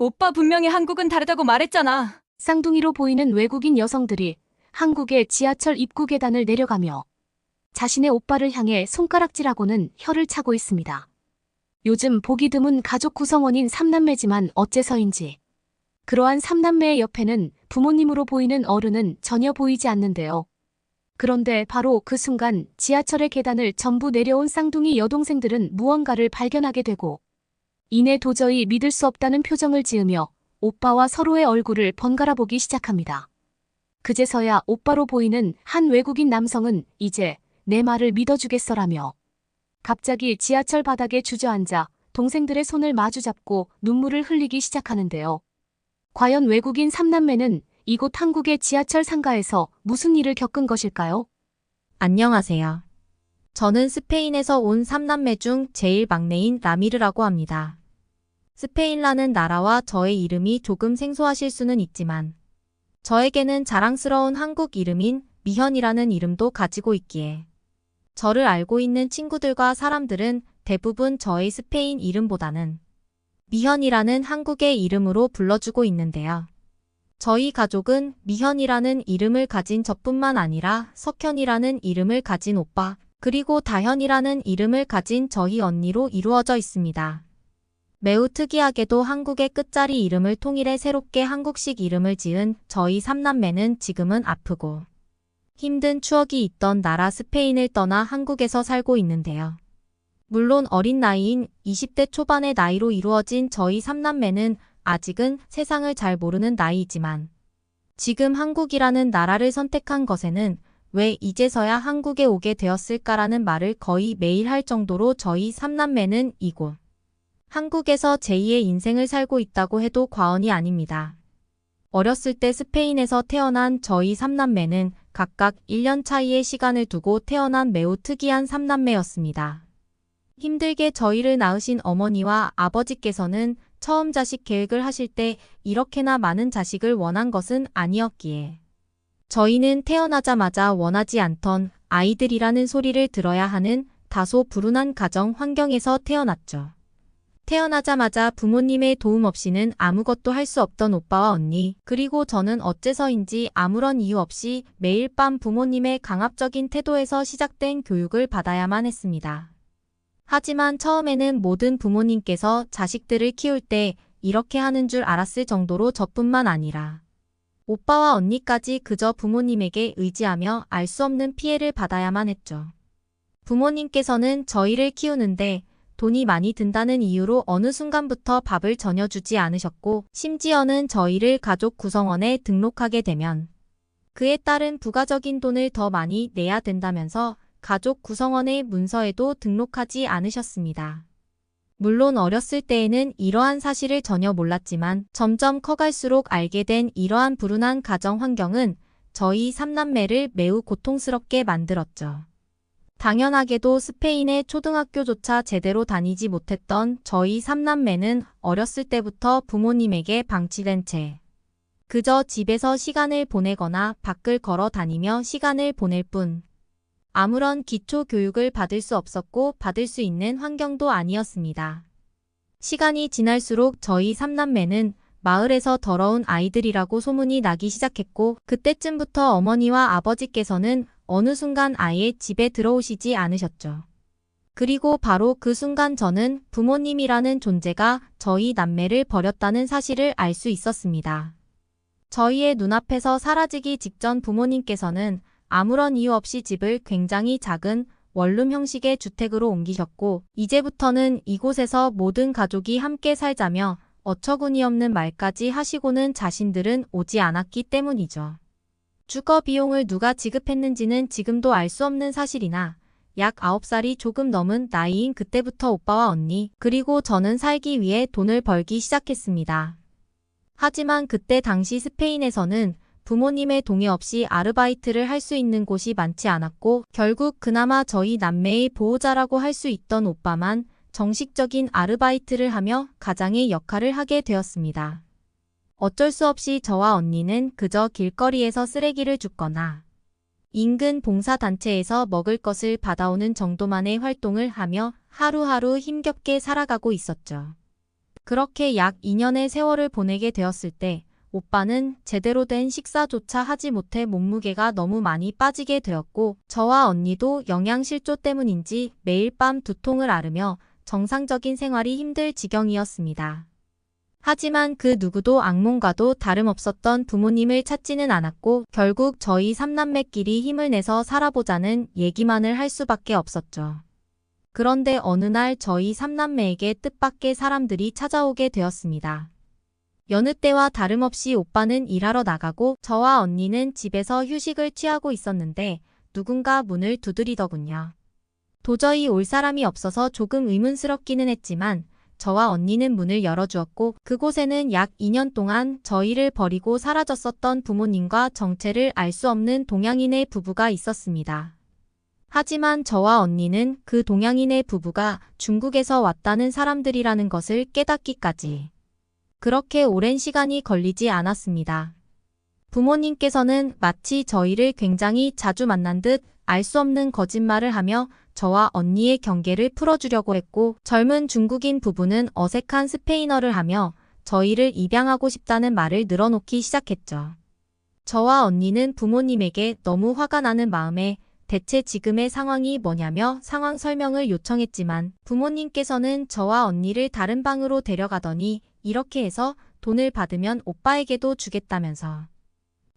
오빠 분명히 한국은 다르다고 말했잖아. 쌍둥이로 보이는 외국인 여성들이 한국의 지하철 입구 계단을 내려가며 자신의 오빠를 향해 손가락질하고는 혀를 차고 있습니다. 요즘 보기 드문 가족 구성원인 삼남매지만 어째서인지 그러한 삼남매의 옆에는 부모님으로 보이는 어른은 전혀 보이지 않는데요. 그런데 바로 그 순간 지하철의 계단을 전부 내려온 쌍둥이 여동생들은 무언가를 발견하게 되고 이내 도저히 믿을 수 없다는 표정을 지으며 오빠와 서로의 얼굴을 번갈아 보기 시작합니다. 그제서야 오빠로 보이는 한 외국인 남성은 이제 내 말을 믿어주겠어라며 갑자기 지하철 바닥에 주저앉아 동생들의 손을 마주잡고 눈물을 흘리기 시작하는데요. 과연 외국인 삼남매는 이곳 한국의 지하철 상가에서 무슨 일을 겪은 것일까요? 안녕하세요. 저는 스페인에서 온 삼남매 중 제일 막내인 라미르라고 합니다. 스페인라는 나라와 저의 이름이 조금 생소하실 수는 있지만 저에게는 자랑스러운 한국 이름인 미현이라는 이름도 가지고 있기에 저를 알고 있는 친구들과 사람들은 대부분 저의 스페인 이름보다는 미현이라는 한국의 이름으로 불러주고 있는데요. 저희 가족은 미현이라는 이름을 가진 저뿐만 아니라 석현이라는 이름을 가진 오빠, 그리고 다현이라는 이름을 가진 저희 언니로 이루어져 있습니다. 매우 특이하게도 한국의 끝자리 이름을 통일해 새롭게 한국식 이름을 지은 저희 삼남매는 지금은 아프고 힘든 추억이 있던 나라 스페인을 떠나 한국에서 살고 있는데요. 물론 어린 나이인 20대 초반의 나이로 이루어진 저희 삼남매는 아직은 세상을 잘 모르는 나이이지만 지금 한국이라는 나라를 선택한 것에는 왜 이제서야 한국에 오게 되었을까라는 말을 거의 매일 할 정도로 저희 삼남매는 이곳 한국에서 제2의 인생을 살고 있다고 해도 과언이 아닙니다. 어렸을 때 스페인에서 태어난 저희 삼남매는 각각 1년 차이의 시간을 두고 태어난 매우 특이한 삼남매였습니다. 힘들게 저희를 낳으신 어머니와 아버지께서는 처음 자식 계획을 하실 때 이렇게나 많은 자식을 원한 것은 아니었기에 저희는 태어나자마자 원하지 않던 아이들이라는 소리를 들어야 하는 다소 불운한 가정 환경에서 태어났죠. 태어나자마자 부모님의 도움 없이는 아무것도 할 수 없던 오빠와 언니, 그리고 저는 어째서인지 아무런 이유 없이 매일 밤 부모님의 강압적인 태도에서 시작된 교육을 받아야만 했습니다. 하지만 처음에는 모든 부모님께서 자식들을 키울 때 이렇게 하는 줄 알았을 정도로 저뿐만 아니라 오빠와 언니까지 그저 부모님에게 의지하며 알 수 없는 피해를 받아야만 했죠. 부모님께서는 저희를 키우는데 돈이 많이 든다는 이유로 어느 순간부터 밥을 전혀 주지 않으셨고 심지어는 저희를 가족 구성원에 등록하게 되면 그에 따른 부가적인 돈을 더 많이 내야 된다면서 가족 구성원의 문서에도 등록하지 않으셨습니다. 물론 어렸을 때에는 이러한 사실을 전혀 몰랐지만 점점 커갈수록 알게 된 이러한 불운한 가정 환경은 저희 삼남매를 매우 고통스럽게 만들었죠. 당연하게도 스페인의 초등학교조차 제대로 다니지 못했던 저희 삼남매는 어렸을 때부터 부모님에게 방치된 채 그저 집에서 시간을 보내거나 밖을 걸어 다니며 시간을 보낼 뿐 아무런 기초 교육을 받을 수 없었고 받을 수 있는 환경도 아니었습니다. 시간이 지날수록 저희 삼남매는 마을에서 더러운 아이들이라고 소문이 나기 시작했고 그때쯤부터 어머니와 아버지께서는 어느 순간 아예 집에 들어오시지 않으셨죠. 그리고 바로 그 순간 저는 부모님이라는 존재가 저희 남매를 버렸다는 사실을 알 수 있었습니다. 저희의 눈앞에서 사라지기 직전 부모님께서는 아무런 이유 없이 집을 굉장히 작은 원룸 형식의 주택으로 옮기셨고 이제부터는 이곳에서 모든 가족이 함께 살자며 어처구니없는 말까지 하시고는 자신들은 오지 않았기 때문이죠. 주거 비용을 누가 지급했는지는 지금도 알 수 없는 사실이나 약 9살이 조금 넘은 나이인 그때부터 오빠와 언니 그리고 저는 살기 위해 돈을 벌기 시작했습니다. 하지만 그때 당시 스페인에서는 부모님의 동의 없이 아르바이트를 할 수 있는 곳이 많지 않았고 결국 그나마 저희 남매의 보호자라고 할 수 있던 오빠만 정식적인 아르바이트를 하며 가장의 역할을 하게 되었습니다. 어쩔 수 없이 저와 언니는 그저 길거리에서 쓰레기를 줍거나 인근 봉사단체에서 먹을 것을 받아오는 정도만의 활동을 하며 하루하루 힘겹게 살아가고 있었죠. 그렇게 약 2년의 세월을 보내게 되었을 때 오빠는 제대로 된 식사조차 하지 못해 몸무게가 너무 많이 빠지게 되었고 저와 언니도 영양실조 때문인지 매일 밤 두통을 앓으며 정상적인 생활이 힘들 지경이었습니다. 하지만 그 누구도 악몽과도 다름없었던 부모님을 찾지는 않았고 결국 저희 삼남매끼리 힘을 내서 살아보자는 얘기만을 할 수밖에 없었죠. 그런데 어느 날 저희 삼남매에게 뜻밖의 사람들이 찾아오게 되었습니다. 여느 때와 다름없이 오빠는 일하러 나가고 저와 언니는 집에서 휴식을 취하고 있었는데 누군가 문을 두드리더군요. 도저히 올 사람이 없어서 조금 의문스럽기는 했지만 저와 언니는 문을 열어주었고 그곳에는 약 2년 동안 저희를 버리고 사라졌었던 부모님과 정체를 알 수 없는 동양인의 부부가 있었습니다. 하지만 저와 언니는 그 동양인의 부부가 중국에서 왔다는 사람들이라는 것을 깨닫기까지 그렇게 오랜 시간이 걸리지 않았습니다. 부모님께서는 마치 저희를 굉장히 자주 만난 듯 알 수 없는 거짓말을 하며 저와 언니의 경계를 풀어주려고 했고 젊은 중국인 부부는 어색한 스페인어를 하며 저희를 입양하고 싶다는 말을 늘어놓기 시작했죠. 저와 언니는 부모님에게 너무 화가 나는 마음에 대체 지금의 상황이 뭐냐며 상황 설명을 요청했지만 부모님께서는 저와 언니를 다른 방으로 데려가더니 이렇게 해서 돈을 받으면 오빠에게도 주겠다면서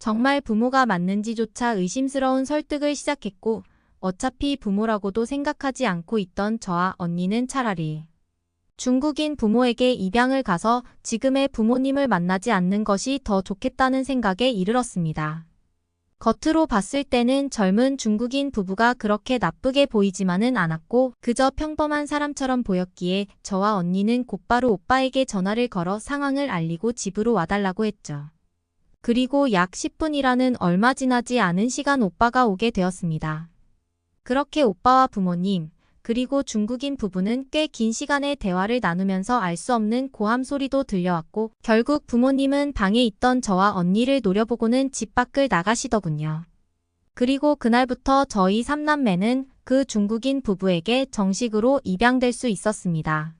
정말 부모가 맞는지조차 의심스러운 설득을 시작했고 어차피 부모라고도 생각하지 않고 있던 저와 언니는 차라리 중국인 부모에게 입양을 가서 지금의 부모님을 만나지 않는 것이 더 좋겠다는 생각에 이르렀습니다. 겉으로 봤을 때는 젊은 중국인 부부가 그렇게 나쁘게 보이지만은 않았고 그저 평범한 사람처럼 보였기에 저와 언니는 곧바로 오빠에게 전화를 걸어 상황을 알리고 집으로 와달라고 했죠. 그리고 약 10분이라는 얼마 지나지 않은 시간 오빠가 오게 되었습니다. 그렇게 오빠와 부모님, 그리고 중국인 부부는 꽤 긴 시간의 대화를 나누면서 알 수 없는 고함 소리도 들려왔고 결국 부모님은 방에 있던 저와 언니를 노려보고는 집 밖을 나가시더군요. 그리고 그날부터 저희 삼남매는 그 중국인 부부에게 정식으로 입양될 수 있었습니다.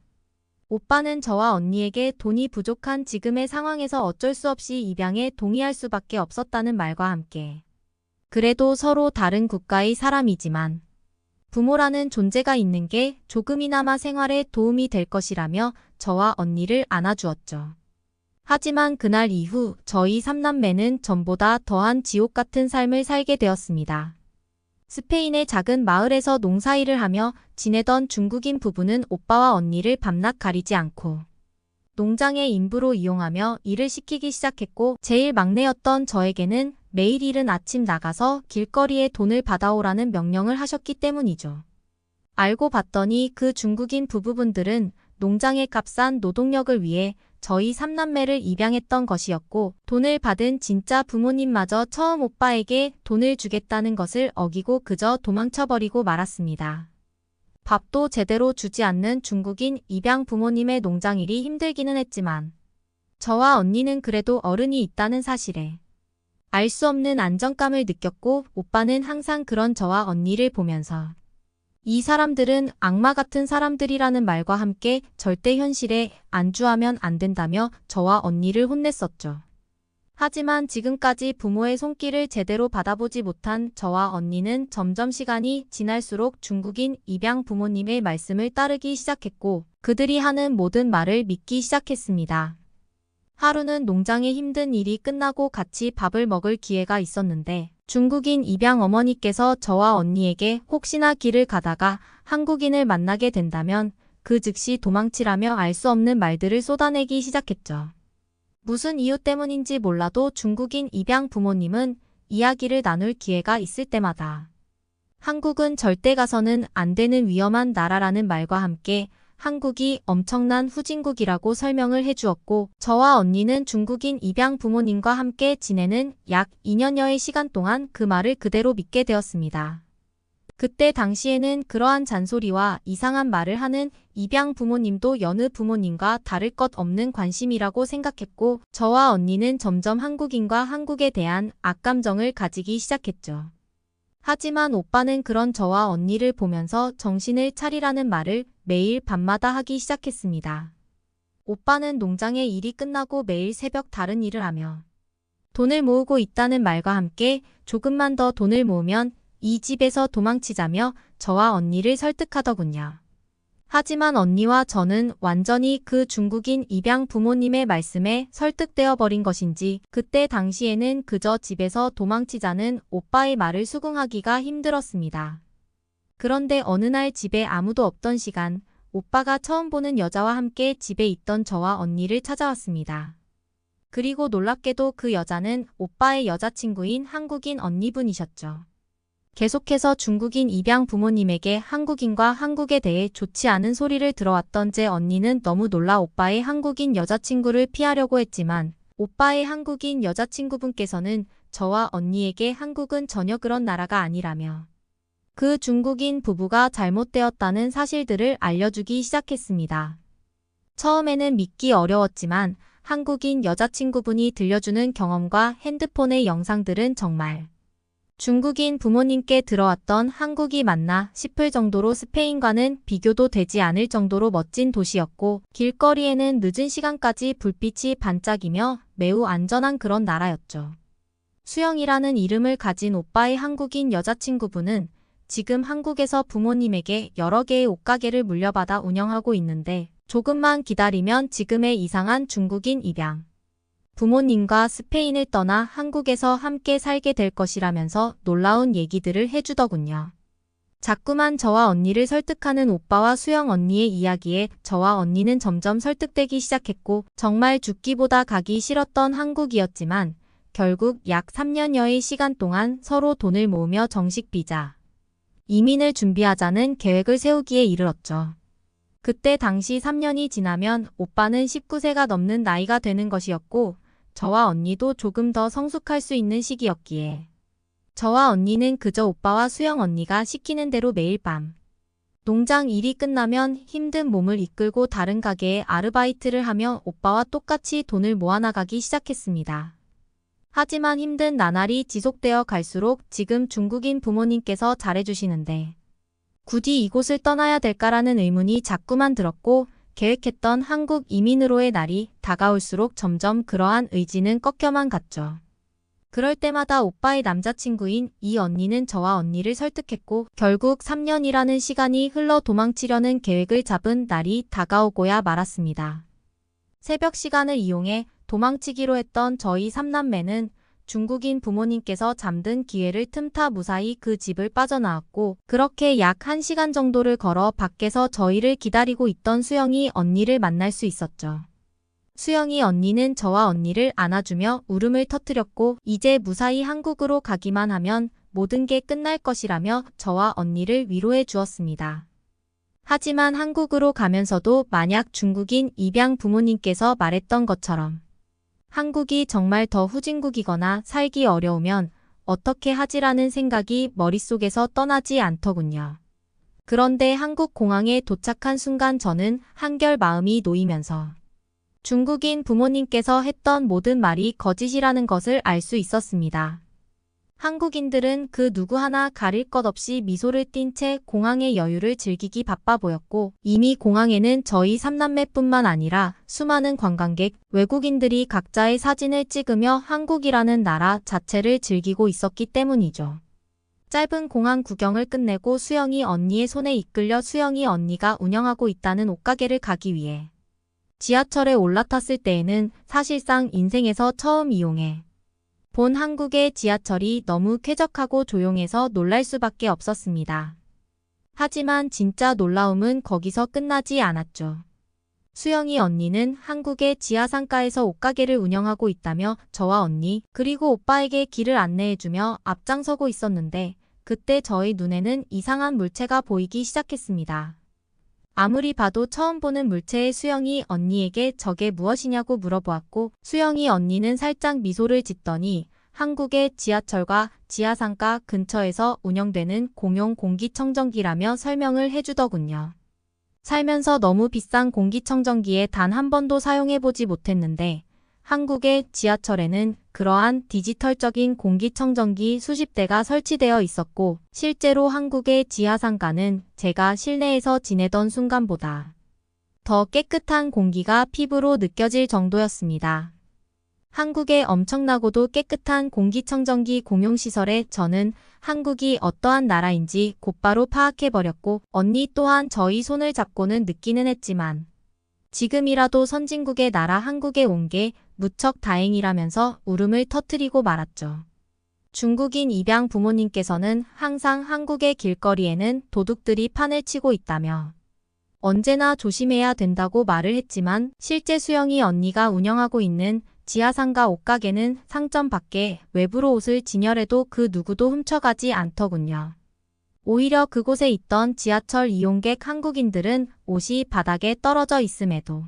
오빠는 저와 언니에게 돈이 부족한 지금의 상황에서 어쩔 수 없이 입양에 동의할 수밖에 없었다는 말과 함께 그래도 서로 다른 국가의 사람이지만 부모라는 존재가 있는 게 조금이나마 생활에 도움이 될 것이라며 저와 언니를 안아주었죠. 하지만 그날 이후 저희 삼남매는 전보다 더한 지옥 같은 삶을 살게 되었습니다. 스페인의 작은 마을에서 농사일을 하며 지내던 중국인 부부는 오빠와 언니를 밤낮 가리지 않고 농장의 인부로 이용하며 일을 시키기 시작했고 제일 막내였던 저에게는 매일 이른 아침 나가서 길거리에 돈을 받아오라는 명령을 하셨기 때문이죠. 알고 봤더니 그 중국인 부부분들은 농장의 값싼 노동력을 위해 저희 삼남매를 입양했던 것이었고 돈을 받은 진짜 부모님마저 처음 오빠에게 돈을 주겠다는 것을 어기고 그저 도망쳐버리고 말았습니다. 밥도 제대로 주지 않는 중국인 입양 부모님의 농장일이 힘들기는 했지만 저와 언니는 그래도 어른이 있다는 사실에 알 수 없는 안정감을 느꼈고 오빠는 항상 그런 저와 언니를 보면서 이 사람들은 악마 같은 사람들이라는 말과 함께 절대 현실에 안주하면 안 된다며 저와 언니를 혼냈었죠. 하지만 지금까지 부모의 손길을 제대로 받아보지 못한 저와 언니는 점점 시간이 지날수록 중국인 입양 부모님의 말씀을 따르기 시작했고 그들이 하는 모든 말을 믿기 시작했습니다. 하루는 농장의 힘든 일이 끝나고 같이 밥을 먹을 기회가 있었는데 중국인 입양 어머니께서 저와 언니에게 혹시나 길을 가다가 한국인을 만나게 된다면 그 즉시 도망치라며 알 수 없는 말들을 쏟아내기 시작했죠. 무슨 이유 때문인지 몰라도 중국인 입양 부모님은 이야기를 나눌 기회가 있을 때마다 한국은 절대 가서는 안 되는 위험한 나라라는 말과 함께 한국이 엄청난 후진국이라고 설명을 해주었고 저와 언니는 중국인 입양 부모님과 함께 지내는 약 2년여의 시간 동안 그 말을 그대로 믿게 되었습니다. 그때 당시에는 그러한 잔소리와 이상한 말을 하는 입양 부모님도 여느 부모님과 다를 것 없는 관심이라고 생각했고 저와 언니는 점점 한국인과 한국에 대한 악감정을 가지기 시작했죠. 하지만 오빠는 그런 저와 언니를 보면서 정신을 차리라는 말을 매일 밤마다 하기 시작했습니다. 오빠는 농장의 일이 끝나고 매일 새벽 다른 일을 하며 돈을 모으고 있다는 말과 함께 조금만 더 돈을 모으면 이 집에서 도망치자며 저와 언니를 설득하더군요. 하지만 언니와 저는 완전히 그 중국인 입양 부모님의 말씀에 설득되어 버린 것인지 그때 당시에는 그저 집에서 도망치자는 오빠의 말을 수긍하기가 힘들었습니다. 그런데 어느 날 집에 아무도 없던 시간, 오빠가 처음 보는 여자와 함께 집에 있던 저와 언니를 찾아왔습니다. 그리고 놀랍게도 그 여자는 오빠의 여자친구인 한국인 언니분이셨죠. 계속해서 중국인 입양 부모님에게 한국인과 한국에 대해 좋지 않은 소리를 들어왔던 제 언니는 너무 놀라 오빠의 한국인 여자친구를 피하려고 했지만 오빠의 한국인 여자친구분께서는 저와 언니에게 한국은 전혀 그런 나라가 아니라며 그 중국인 부부가 잘못되었다는 사실들을 알려주기 시작했습니다. 처음에는 믿기 어려웠지만 한국인 여자친구분이 들려주는 경험과 핸드폰의 영상들은 정말 중국인 부모님께 들어왔던 한국이 맞나 싶을 정도로 스페인과는 비교도 되지 않을 정도로 멋진 도시였고 길거리에는 늦은 시간까지 불빛이 반짝이며 매우 안전한 그런 나라였죠. 수영이라는 이름을 가진 오빠의 한국인 여자친구분은 지금 한국에서 부모님에게 여러 개의 옷가게를 물려받아 운영하고 있는데 조금만 기다리면 지금의 이상한 중국인 입양 부모님과 스페인을 떠나 한국에서 함께 살게 될 것이라면서 놀라운 얘기들을 해주더군요. 자꾸만 저와 언니를 설득하는 오빠와 수영 언니의 이야기에 저와 언니는 점점 설득되기 시작했고 정말 죽기보다 가기 싫었던 한국이었지만 결국 약 3년여의 시간 동안 서로 돈을 모으며 정식 비자, 이민을 준비하자는 계획을 세우기에 이르렀죠. 그때 당시 3년이 지나면 오빠는 19세가 넘는 나이가 되는 것이었고 저와 언니도 조금 더 성숙할 수 있는 시기였기에 저와 언니는 그저 오빠와 수영 언니가 시키는 대로 매일 밤 농장 일이 끝나면 힘든 몸을 이끌고 다른 가게에 아르바이트를 하며 오빠와 똑같이 돈을 모아나가기 시작했습니다. 하지만 힘든 나날이 지속되어 갈수록 지금 중국인 부모님께서 잘해주시는데 굳이 이곳을 떠나야 될까라는 의문이 자꾸만 들었고 계획했던 한국 이민으로의 날이 다가올수록 점점 그러한 의지는 꺾여만 갔죠. 그럴 때마다 오빠의 남자친구인 이 언니는 저와 언니를 설득했고 결국 3년이라는 시간이 흘러 도망치려는 계획을 잡은 날이 다가오고야 말았습니다. 새벽 시간을 이용해 도망치기로 했던 저희 3남매는 중국인 부모님께서 잠든 기회를 틈타 무사히 그 집을 빠져나왔고 그렇게 약 1시간 정도를 걸어 밖에서 저희를 기다리고 있던 수영이 언니를 만날 수 있었죠. 수영이 언니는 저와 언니를 안아주며 울음을 터뜨렸고 이제 무사히 한국으로 가기만 하면 모든 게 끝날 것이라며 저와 언니를 위로해 주었습니다. 하지만 한국으로 가면서도 만약 중국인 입양 부모님께서 말했던 것처럼 한국이 정말 더 후진국이거나 살기 어려우면 어떻게 하지라는 생각이 머릿속에서 떠나지 않더군요. 그런데 한국 공항에 도착한 순간 저는 한결 마음이 놓이면서 중국인 부모님께서 했던 모든 말이 거짓이라는 것을 알 수 있었습니다. 한국인들은 그 누구 하나 가릴 것 없이 미소를 띤 채 공항의 여유를 즐기기 바빠 보였고 이미 공항에는 저희 3남매뿐만 아니라 수많은 관광객, 외국인들이 각자의 사진을 찍으며 한국이라는 나라 자체를 즐기고 있었기 때문이죠. 짧은 공항 구경을 끝내고 수영이 언니의 손에 이끌려 수영이 언니가 운영하고 있다는 옷가게를 가기 위해 지하철에 올라탔을 때에는 사실상 인생에서 처음 이용해 본 한국의 지하철이 너무 쾌적하고 조용해서 놀랄 수밖에 없었습니다. 하지만 진짜 놀라움은 거기서 끝나지 않았죠. 수영이 언니는 한국의 지하상가에서 옷가게를 운영하고 있다며 저와 언니 그리고 오빠에게 길을 안내해주며 앞장서고 있었는데 그때 저희 눈에는 이상한 물체가 보이기 시작했습니다. 아무리 봐도 처음 보는 물체의 수영이 언니에게 저게 무엇이냐고 물어보았고 수영이 언니는 살짝 미소를 짓더니 한국의 지하철과 지하상가 근처에서 운영되는 공용 공기청정기라며 설명을 해주더군요. 살면서 너무 비싼 공기청정기에 단 한 번도 사용해보지 못했는데 한국의 지하철에는 그러한 디지털적인 공기청정기 수십 대가 설치되어 있었고 실제로 한국의 지하상가는 제가 실내에서 지내던 순간보다 더 깨끗한 공기가 피부로 느껴질 정도였습니다. 한국의 엄청나고도 깨끗한 공기청정기 공용시설에 저는 한국이 어떠한 나라인지 곧바로 파악해버렸고 언니 또한 저희 손을 잡고는 느끼는 했지만 지금이라도 선진국의 나라 한국에 온 게 무척 다행이라면서 울음을 터뜨리고 말았죠. 중국인 입양 부모님께서는 항상 한국의 길거리에는 도둑들이 판을 치고 있다며 언제나 조심해야 된다고 말을 했지만 실제 수영이 언니가 운영하고 있는 지하상가 옷가게는 상점 밖에 외부로 옷을 진열해도 그 누구도 훔쳐가지 않더군요. 오히려 그곳에 있던 지하철 이용객 한국인들은 옷이 바닥에 떨어져 있음에도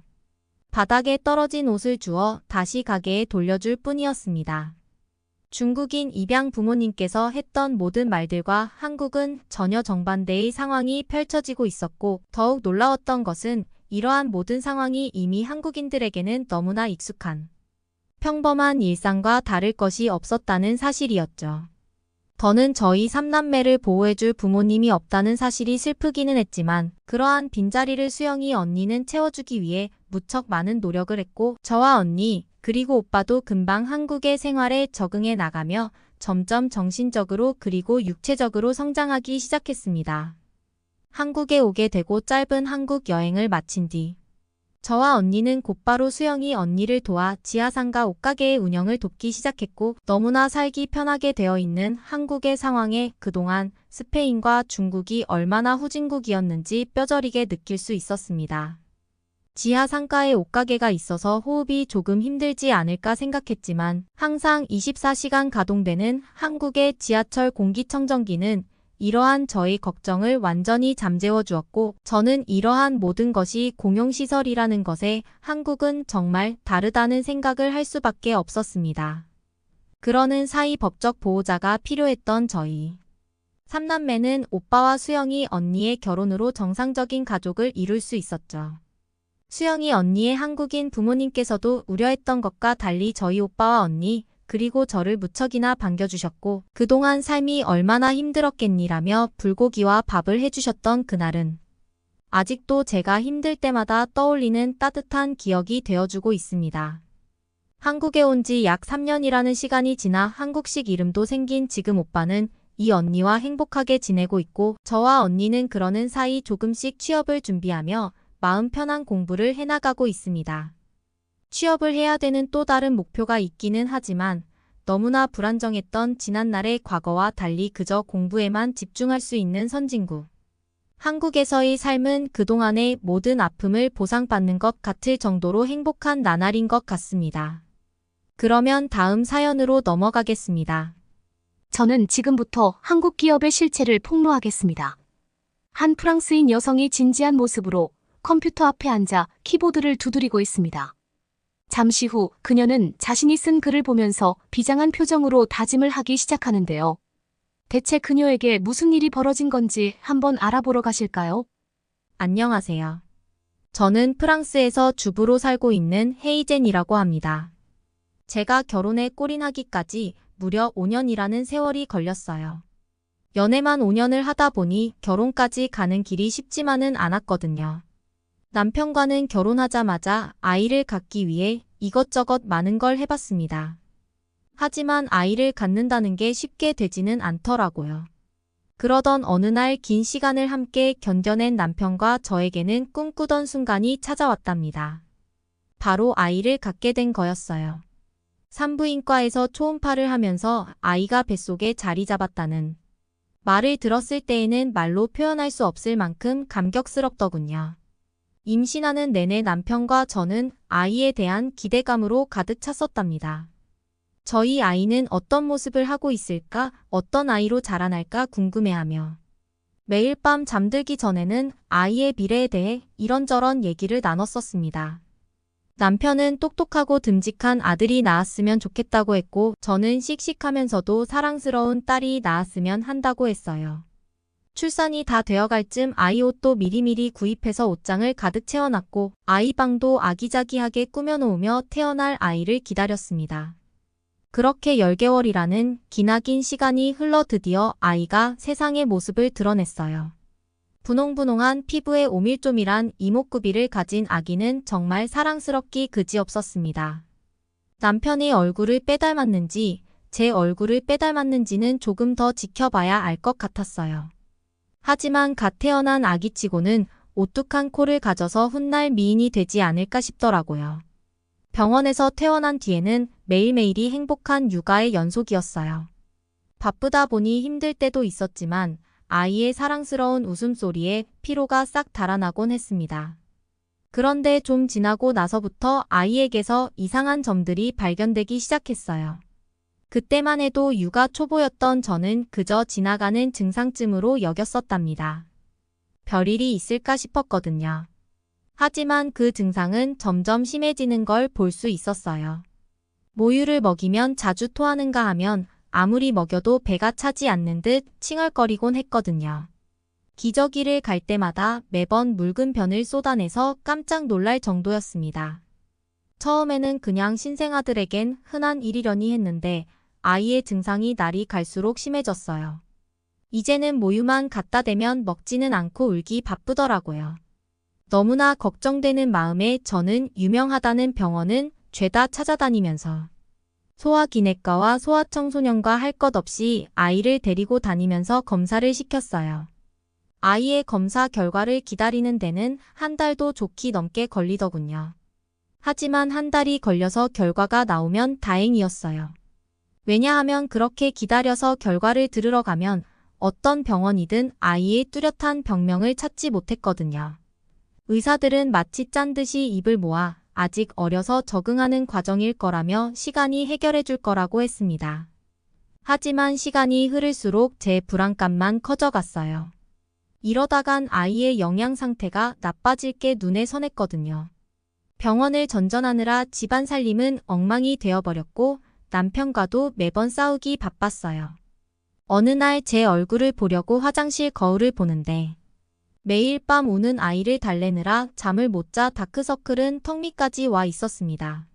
바닥에 떨어진 옷을 주워 다시 가게에 돌려줄 뿐이었습니다. 중국인 입양 부모님께서 했던 모든 말들과 한국은 전혀 정반대의 상황이 펼쳐지고 있었고 더욱 놀라웠던 것은 이러한 모든 상황이 이미 한국인들에게는 너무나 익숙한 평범한 일상과 다를 것이 없었다는 사실이었죠. 더는 저희 3남매를 보호해줄 부모님이 없다는 사실이 슬프기는 했지만 그러한 빈자리를 수영이 언니는 채워주기 위해 무척 많은 노력을 했고 저와 언니 그리고 오빠도 금방 한국의 생활에 적응해 나가며 점점 정신적으로 그리고 육체적으로 성장하기 시작했습니다. 한국에 오게 되고 짧은 한국 여행을 마친 뒤 저와 언니는 곧바로 수영이 언니를 도와 지하상가 옷가게의 운영을 돕기 시작했고 너무나 살기 편하게 되어 있는 한국의 상황에 그동안 스페인과 중국이 얼마나 후진국이었는지 뼈저리게 느낄 수 있었습니다. 지하상가에 옷가게가 있어서 호흡이 조금 힘들지 않을까 생각했지만 항상 24시간 가동되는 한국의 지하철 공기청정기는 이러한 저의 걱정을 완전히 잠재워 주었고 저는 이러한 모든 것이 공용시설이라는 것에 한국은 정말 다르다는 생각을 할 수밖에 없었습니다. 그러는 사이 법적 보호자가 필요했던 저희 3남매는 오빠와 수영이 언니의 결혼으로 정상적인 가족을 이룰 수 있었죠. 수영이 언니의 한국인 부모님께서도 우려했던 것과 달리 저희 오빠와 언니 그리고 저를 무척이나 반겨주셨고 그동안 삶이 얼마나 힘들었겠니라며 불고기와 밥을 해주셨던 그날은 아직도 제가 힘들 때마다 떠올리는 따뜻한 기억이 되어주고 있습니다. 한국에 온 지 약 3년이라는 시간이 지나 한국식 이름도 생긴 지금 오빠는 이 언니와 행복하게 지내고 있고 저와 언니는 그러는 사이 조금씩 취업을 준비하며 마음 편한 공부를 해나가고 있습니다. 취업을 해야 되는 또 다른 목표가 있기는 하지만 너무나 불안정했던 지난날의 과거와 달리 그저 공부에만 집중할 수 있는 선진국. 한국에서의 삶은 그동안의 모든 아픔을 보상받는 것 같을 정도로 행복한 나날인 것 같습니다. 그러면 다음 사연으로 넘어가겠습니다. 저는 지금부터 한국 기업의 실체를 폭로하겠습니다. 한 프랑스인 여성이 진지한 모습으로 컴퓨터 앞에 앉아 키보드를 두드리고 있습니다. 잠시 후 그녀는 자신이 쓴 글을 보면서 비장한 표정으로 다짐을 하기 시작하는데요. 대체 그녀에게 무슨 일이 벌어진 건지 한번 알아보러 가실까요? 안녕하세요. 저는 프랑스에서 주부로 살고 있는 헤이젠이라고 합니다. 제가 결혼에 골인하기까지 무려 5년이라는 세월이 걸렸어요. 연애만 5년을 하다 보니 결혼까지 가는 길이 쉽지만은 않았거든요. 남편과는 결혼하자마자 아이를 갖기 위해 이것저것 많은 걸 해봤습니다. 하지만 아이를 갖는다는 게 쉽게 되지는 않더라고요. 그러던 어느 날 긴 시간을 함께 견뎌낸 남편과 저에게는 꿈꾸던 순간이 찾아왔답니다. 바로 아이를 갖게 된 거였어요. 산부인과에서 초음파를 하면서 아이가 뱃속에 자리 잡았다는 말을 들었을 때에는 말로 표현할 수 없을 만큼 감격스럽더군요. 임신하는 내내 남편과 저는 아이에 대한 기대감으로 가득 찼었답니다. 저희 아이는 어떤 모습을 하고 있을까, 어떤 아이로 자라날까 궁금해하며 매일 밤 잠들기 전에는 아이의 미래에 대해 이런저런 얘기를 나눴었습니다. 남편은 똑똑하고 듬직한 아들이 낳았으면 좋겠다고 했고 저는 씩씩하면서도 사랑스러운 딸이 낳았으면 한다고 했어요. 출산이 다 되어갈 쯤 아이 옷도 미리미리 구입해서 옷장을 가득 채워놨고 아이 방도 아기자기하게 꾸며놓으며 태어날 아이를 기다렸습니다. 그렇게 10개월이라는 기나긴 시간이 흘러 드디어 아이가 세상의 모습을 드러냈어요. 분홍분홍한 피부에 오밀조밀한 이목구비를 가진 아기는 정말 사랑스럽기 그지없었습니다. 남편의 얼굴을 빼닮았는지 제 얼굴을 빼닮았는지는 조금 더 지켜봐야 알 것 같았어요. 하지만 갓 태어난 아기치고는 오뚝한 코를 가져서 훗날 미인이 되지 않을까 싶더라고요. 병원에서 퇴원한 뒤에는 매일매일이 행복한 육아의 연속이었어요. 바쁘다 보니 힘들 때도 있었지만 아이의 사랑스러운 웃음소리에 피로가 싹 달아나곤 했습니다. 그런데 좀 지나고 나서부터 아이에게서 이상한 점들이 발견되기 시작했어요. 그때만 해도 육아 초보였던 저는 그저 지나가는 증상쯤으로 여겼었답니다. 별일이 있을까 싶었거든요. 하지만 그 증상은 점점 심해지는 걸 볼 수 있었어요. 모유를 먹이면 자주 토하는가 하면 아무리 먹여도 배가 차지 않는 듯 칭얼거리곤 했거든요. 기저귀를 갈 때마다 매번 묽은 변을 쏟아내서 깜짝 놀랄 정도였습니다. 처음에는 그냥 신생아들에겐 흔한 일이려니 했는데 아이의 증상이 날이 갈수록 심해졌어요. 이제는 모유만 갖다 대면 먹지는 않고 울기 바쁘더라고요. 너무나 걱정되는 마음에 저는 유명하다는 병원은 죄다 찾아다니면서 소아기내과와 소아청소년과 할 것 없이 아이를 데리고 다니면서 검사를 시켰어요. 아이의 검사 결과를 기다리는 데는 한 달도 좋게 넘게 걸리더군요. 하지만 한 달이 걸려서 결과가 나오면 다행이었어요. 왜냐하면 그렇게 기다려서 결과를 들으러 가면 어떤 병원이든 아이의 뚜렷한 병명을 찾지 못했거든요. 의사들은 마치 짠 듯이 입을 모아 아직 어려서 적응하는 과정일 거라며 시간이 해결해 줄 거라고 했습니다. 하지만 시간이 흐를수록 제 불안감만 커져갔어요. 이러다간 아이의 영양 상태가 나빠질 게 눈에 선했거든요. 병원을 전전하느라 집안 살림은 엉망이 되어버렸고 남편과도 매번 싸우기 바빴어요. 어느 날 제 얼굴을 보려고 화장실 거울을 보는데 매일 밤 우는 아이를 달래느라 잠을 못 자 다크서클은 턱 밑까지 와 있었습니다.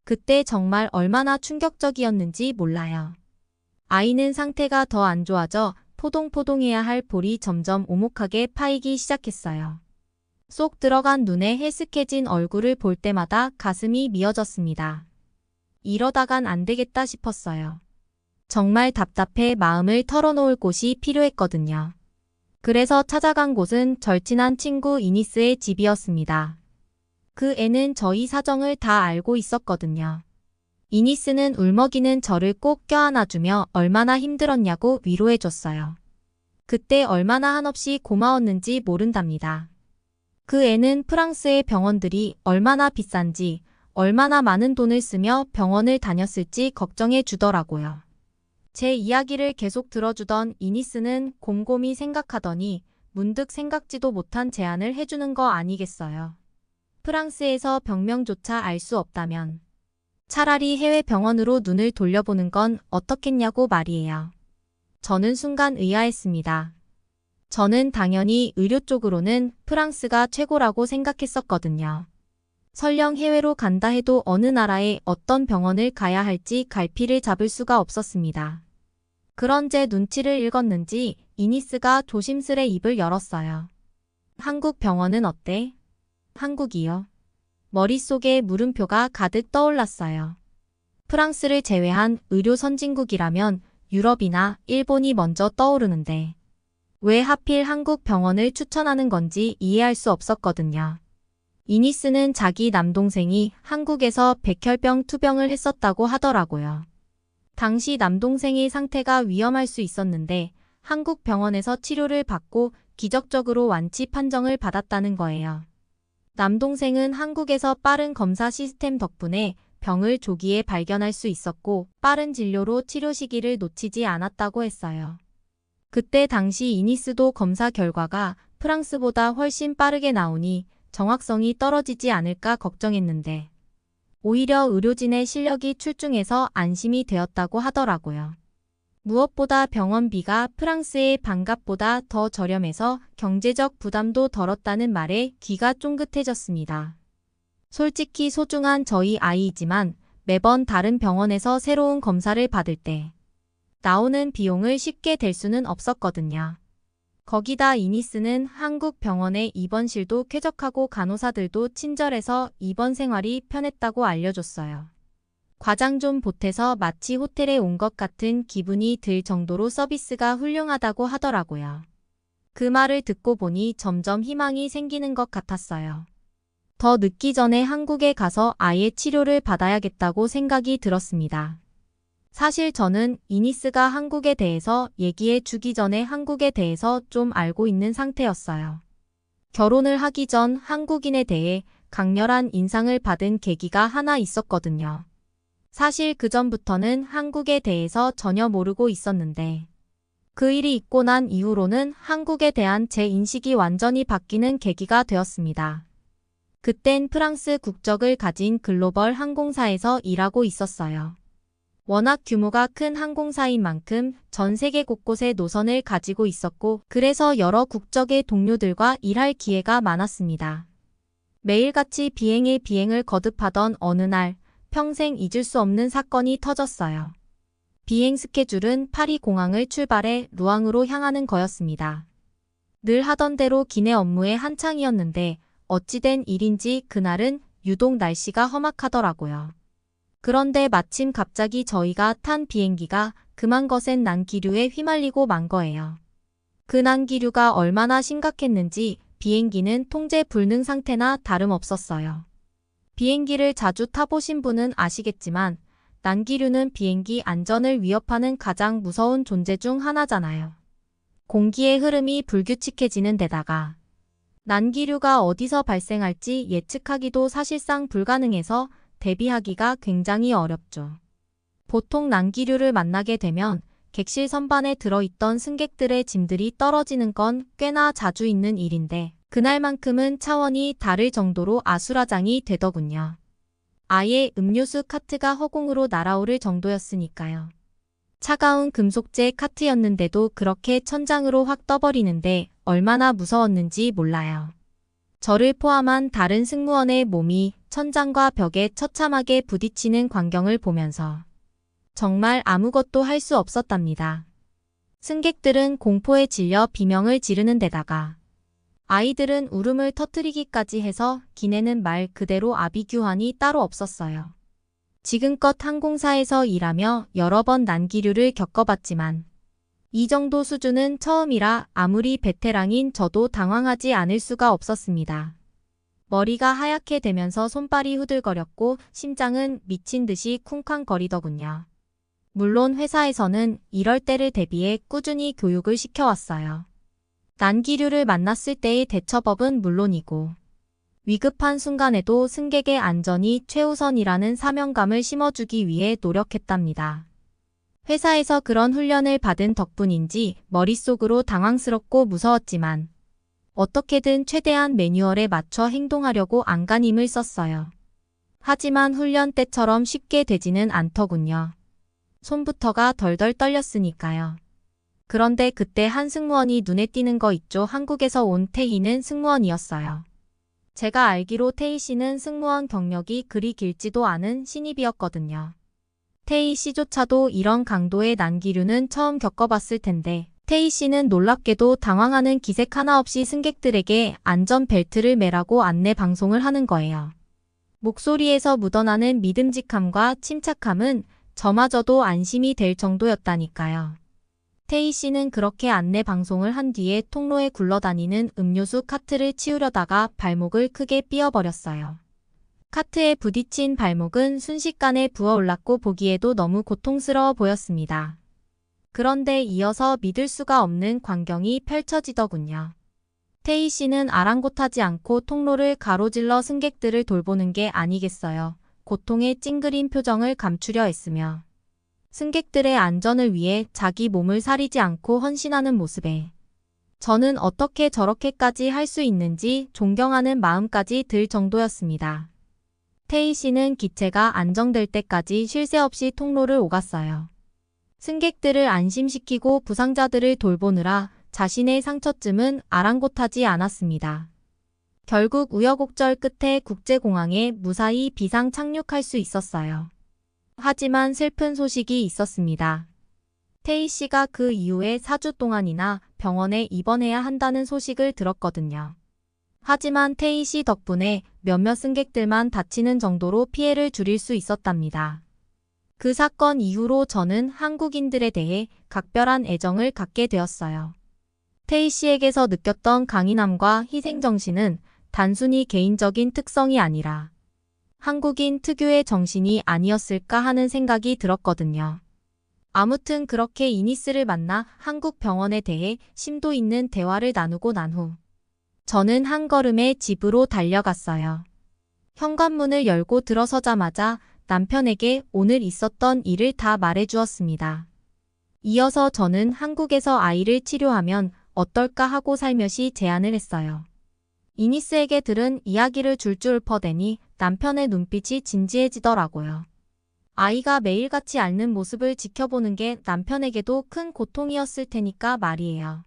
그때 정말 얼마나 충격적이었는지 몰라요. 아이는 상태가 더 안 좋아져 포동포동해야 할 볼이 점점 오목하게 파이기 시작했어요. 쏙 들어간 눈에 헬스케진 얼굴을 볼 때마다 가슴이 미어졌습니다. 이러다간 안 되겠다 싶었어요. 정말 답답해 마음을 털어놓을 곳이 필요했거든요. 그래서 찾아간 곳은 절친한 친구 이니스의 집이었습니다. 그 애는 저희 사정을 다 알고 있었거든요. 이니스는 울먹이는 저를 꼭 껴안아주며 얼마나 힘들었냐고 위로해줬어요. 그때 얼마나 한없이 고마웠는지 모른답니다. 그 애는 프랑스의 병원들이 얼마나 비싼지, 얼마나 많은 돈을 쓰며 병원을 다녔을지 걱정해 주더라고요. 제 이야기를 계속 들어주던 이니스는 곰곰이 생각하더니 문득 생각지도 못한 제안을 해주는 거 아니겠어요. 프랑스에서 병명조차 알 수 없다면 차라리 해외 병원으로 눈을 돌려보는 건 어떻겠냐고 말이에요. 저는 순간 의아했습니다. 저는 당연히 의료 쪽으로는 프랑스가 최고라고 생각했었거든요. 설령 해외로 간다 해도 어느 나라에 어떤 병원을 가야 할지 갈피를 잡을 수가 없었습니다. 그런 제 눈치를 읽었는지 이니스가 조심스레 입을 열었어요. 한국 병원은 어때? 한국이요? 머릿속에 물음표가 가득 떠올랐어요. 프랑스를 제외한 의료 선진국이라면 유럽이나 일본이 먼저 떠오르는데 왜 하필 한국 병원을 추천하는 건지 이해할 수 없었거든요. 이니스는 자기 남동생이 한국에서 백혈병 투병을 했었다고 하더라고요. 당시 남동생의 상태가 위험할 수 있었는데 한국 병원에서 치료를 받고 기적적으로 완치 판정을 받았다는 거예요. 남동생은 한국에서 빠른 검사 시스템 덕분에 병을 조기에 발견할 수 있었고 빠른 진료로 치료 시기를 놓치지 않았다고 했어요. 그때 당시 이니스도 검사 결과가 프랑스보다 훨씬 빠르게 나오니 정확성이 떨어지지 않을까 걱정했는데 오히려 의료진의 실력이 출중해서 안심이 되었다고 하더라고요. 무엇보다 병원비가 프랑스의 반값보다 더 저렴해서 경제적 부담도 덜었다는 말에 귀가 쫑긋해졌습니다. 솔직히 소중한 저희 아이이지만 매번 다른 병원에서 새로운 검사를 받을 때 나오는 비용을 쉽게 댈 수는 없었거든요. 거기다 이니스는 한국 병원의 입원실도 쾌적하고 간호사들도 친절해서 입원 생활이 편했다고 알려줬어요. 과장 좀 보태서 마치 호텔에 온 것 같은 기분이 들 정도로 서비스가 훌륭하다고 하더라고요. 그 말을 듣고 보니 점점 희망이 생기는 것 같았어요. 더 늦기 전에 한국에 가서 아예 치료를 받아야겠다고 생각이 들었습니다. 사실 저는 이니스가 한국에 대해서 얘기해 주기 전에 한국에 대해서 좀 알고 있는 상태였어요. 결혼을 하기 전 한국인에 대해 강렬한 인상을 받은 계기가 하나 있었거든요. 사실 그 전부터는 한국에 대해서 전혀 모르고 있었는데 그 일이 있고 난 이후로는 한국에 대한 제 인식이 완전히 바뀌는 계기가 되었습니다. 그땐 프랑스 국적을 가진 글로벌 항공사에서 일하고 있었어요. 워낙 규모가 큰 항공사인 만큼 전 세계 곳곳에 노선을 가지고 있었고 그래서 여러 국적의 동료들과 일할 기회가 많았습니다. 매일같이 비행을 거듭하던 어느 날 평생 잊을 수 없는 사건이 터졌어요. 비행 스케줄은 파리 공항을 출발해 루앙으로 향하는 거였습니다. 늘 하던 대로 기내 업무의 한창이었는데 어찌된 일인지 그날은 유독 날씨가 험악하더라고요. 그런데 마침 갑자기 저희가 탄 비행기가 그만 거센 난기류에 휘말리고 만 거예요. 그 난기류가 얼마나 심각했는지 비행기는 통제 불능 상태나 다름없었어요. 비행기를 자주 타보신 분은 아시겠지만 난기류는 비행기 안전을 위협하는 가장 무서운 존재 중 하나잖아요. 공기의 흐름이 불규칙해지는 데다가 난기류가 어디서 발생할지 예측하기도 사실상 불가능해서 대비하기가 굉장히 어렵죠. 보통 난기류를 만나게 되면 객실 선반에 들어있던 승객들의 짐들이 떨어지는 건 꽤나 자주 있는 일인데 그날만큼은 차원이 다를 정도로 아수라장이 되더군요. 아예 음료수 카트가 허공으로 날아오를 정도였으니까요. 차가운 금속재 카트였는데도 그렇게 천장으로 확 떠버리는데 얼마나 무서웠는지 몰라요. 저를 포함한 다른 승무원의 몸이 천장과 벽에 처참하게 부딪히는 광경을 보면서 정말 아무것도 할 수 없었답니다. 승객들은 공포에 질려 비명을 지르는 데다가 아이들은 울음을 터뜨리기까지 해서 기내는 말 그대로 아비규환이 따로 없었어요. 지금껏 항공사에서 일하며 여러 번 난기류를 겪어봤지만 이 정도 수준은 처음이라 아무리 베테랑인 저도 당황하지 않을 수가 없었습니다. 머리가 하얗게 되면서 손발이 후들거렸고 심장은 미친 듯이 쿵쾅거리더군요. 물론 회사에서는 이럴 때를 대비해 꾸준히 교육을 시켜왔어요. 난기류를 만났을 때의 대처법은 물론이고 위급한 순간에도 승객의 안전이 최우선이라는 사명감을 심어주기 위해 노력했답니다. 회사에서 그런 훈련을 받은 덕분인지 머릿속으로 당황스럽고 무서웠지만 어떻게든 최대한 매뉴얼에 맞춰 행동하려고 안간힘을 썼어요. 하지만 훈련 때처럼 쉽게 되지는 않더군요. 손부터가 덜덜 떨렸으니까요. 그런데 그때 한 승무원이 눈에 띄는 거 있죠. 한국에서 온 태희는 승무원이었어요. 제가 알기로 태희 씨는 승무원 경력이 그리 길지도 않은 신입이었거든요. 태희 씨조차도 이런 강도의 난기류는 처음 겪어봤을 텐데 태희 씨는 놀랍게도 당황하는 기색 하나 없이 승객들에게 안전벨트를 매라고 안내 방송을 하는 거예요. 목소리에서 묻어나는 믿음직함과 침착함은 저마저도 안심이 될 정도였다니까요. 태희 씨는 그렇게 안내 방송을 한 뒤에 통로에 굴러다니는 음료수 카트를 치우려다가 발목을 크게 삐어버렸어요. 카트에 부딪힌 발목은 순식간에 부어올랐고 보기에도 너무 고통스러워 보였습니다. 그런데 이어서 믿을 수가 없는 광경이 펼쳐지더군요. 태희 씨는 아랑곳하지 않고 통로를 가로질러 승객들을 돌보는 게 아니겠어요. 고통에 찡그린 표정을 감추려 했으며 승객들의 안전을 위해 자기 몸을 사리지 않고 헌신하는 모습에 저는 어떻게 저렇게까지 할 수 있는지 존경하는 마음까지 들 정도였습니다. 태희 씨는 기체가 안정될 때까지 쉴 새 없이 통로를 오갔어요. 승객들을 안심시키고 부상자들을 돌보느라 자신의 상처쯤은 아랑곳하지 않았습니다. 결국 우여곡절 끝에 국제공항에 무사히 비상 착륙할 수 있었어요. 하지만 슬픈 소식이 있었습니다. 태희 씨가 그 이후에 4주 동안이나 병원에 입원해야 한다는 소식을 들었거든요. 하지만 태희 씨 덕분에 몇몇 승객들만 다치는 정도로 피해를 줄일 수 있었답니다. 그 사건 이후로 저는 한국인들에 대해 각별한 애정을 갖게 되었어요. 태희 씨에게서 느꼈던 강인함과 희생정신은 단순히 개인적인 특성이 아니라 한국인 특유의 정신이 아니었을까 하는 생각이 들었거든요. 아무튼 그렇게 이니스를 만나 한국 병원에 대해 심도 있는 대화를 나누고 난 후 저는 한 걸음에 집으로 달려갔어요. 현관문을 열고 들어서자마자 남편에게 오늘 있었던 일을 다 말해주었습니다. 이어서 저는 한국에서 아이를 치료하면 어떨까 하고 살며시 제안을 했어요. 이니스에게 들은 이야기를 줄줄 퍼대니 남편의 눈빛이 진지해지더라고요. 아이가 매일같이 앓는 모습을 지켜보는 게 남편에게도 큰 고통이었을 테니까 말이에요.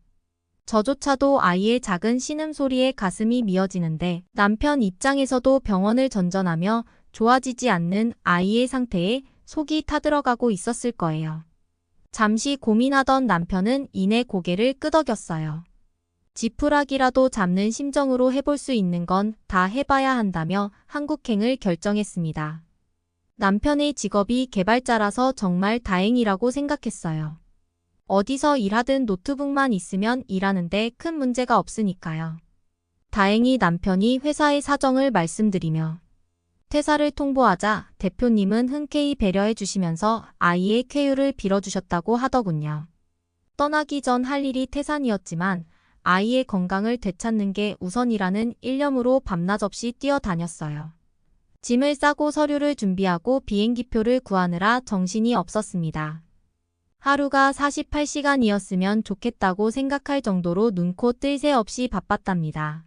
저조차도 아이의 작은 신음소리에 가슴이 미어지는데 남편 입장에서도 병원을 전전하며 좋아지지 않는 아이의 상태에 속이 타들어가고 있었을 거예요. 잠시 고민하던 남편은 이내 고개를 끄덕였어요. 지푸라기라도 잡는 심정으로 해볼 수 있는 건 다 해봐야 한다며 한국행을 결정했습니다. 남편의 직업이 개발자라서 정말 다행이라고 생각했어요. 어디서 일하든 노트북만 있으면 일하는데 큰 문제가 없으니까요. 다행히 남편이 회사의 사정을 말씀드리며 퇴사를 통보하자 대표님은 흔쾌히 배려해 주시면서 아이의 쾌유를 빌어주셨다고 하더군요. 떠나기 전 할 일이 태산이었지만 아이의 건강을 되찾는 게 우선이라는 일념으로 밤낮 없이 뛰어다녔어요. 짐을 싸고 서류를 준비하고 비행기표를 구하느라 정신이 없었습니다. 하루가 48시간이었으면 좋겠다고 생각할 정도로 눈코 뜰 새 없이 바빴답니다.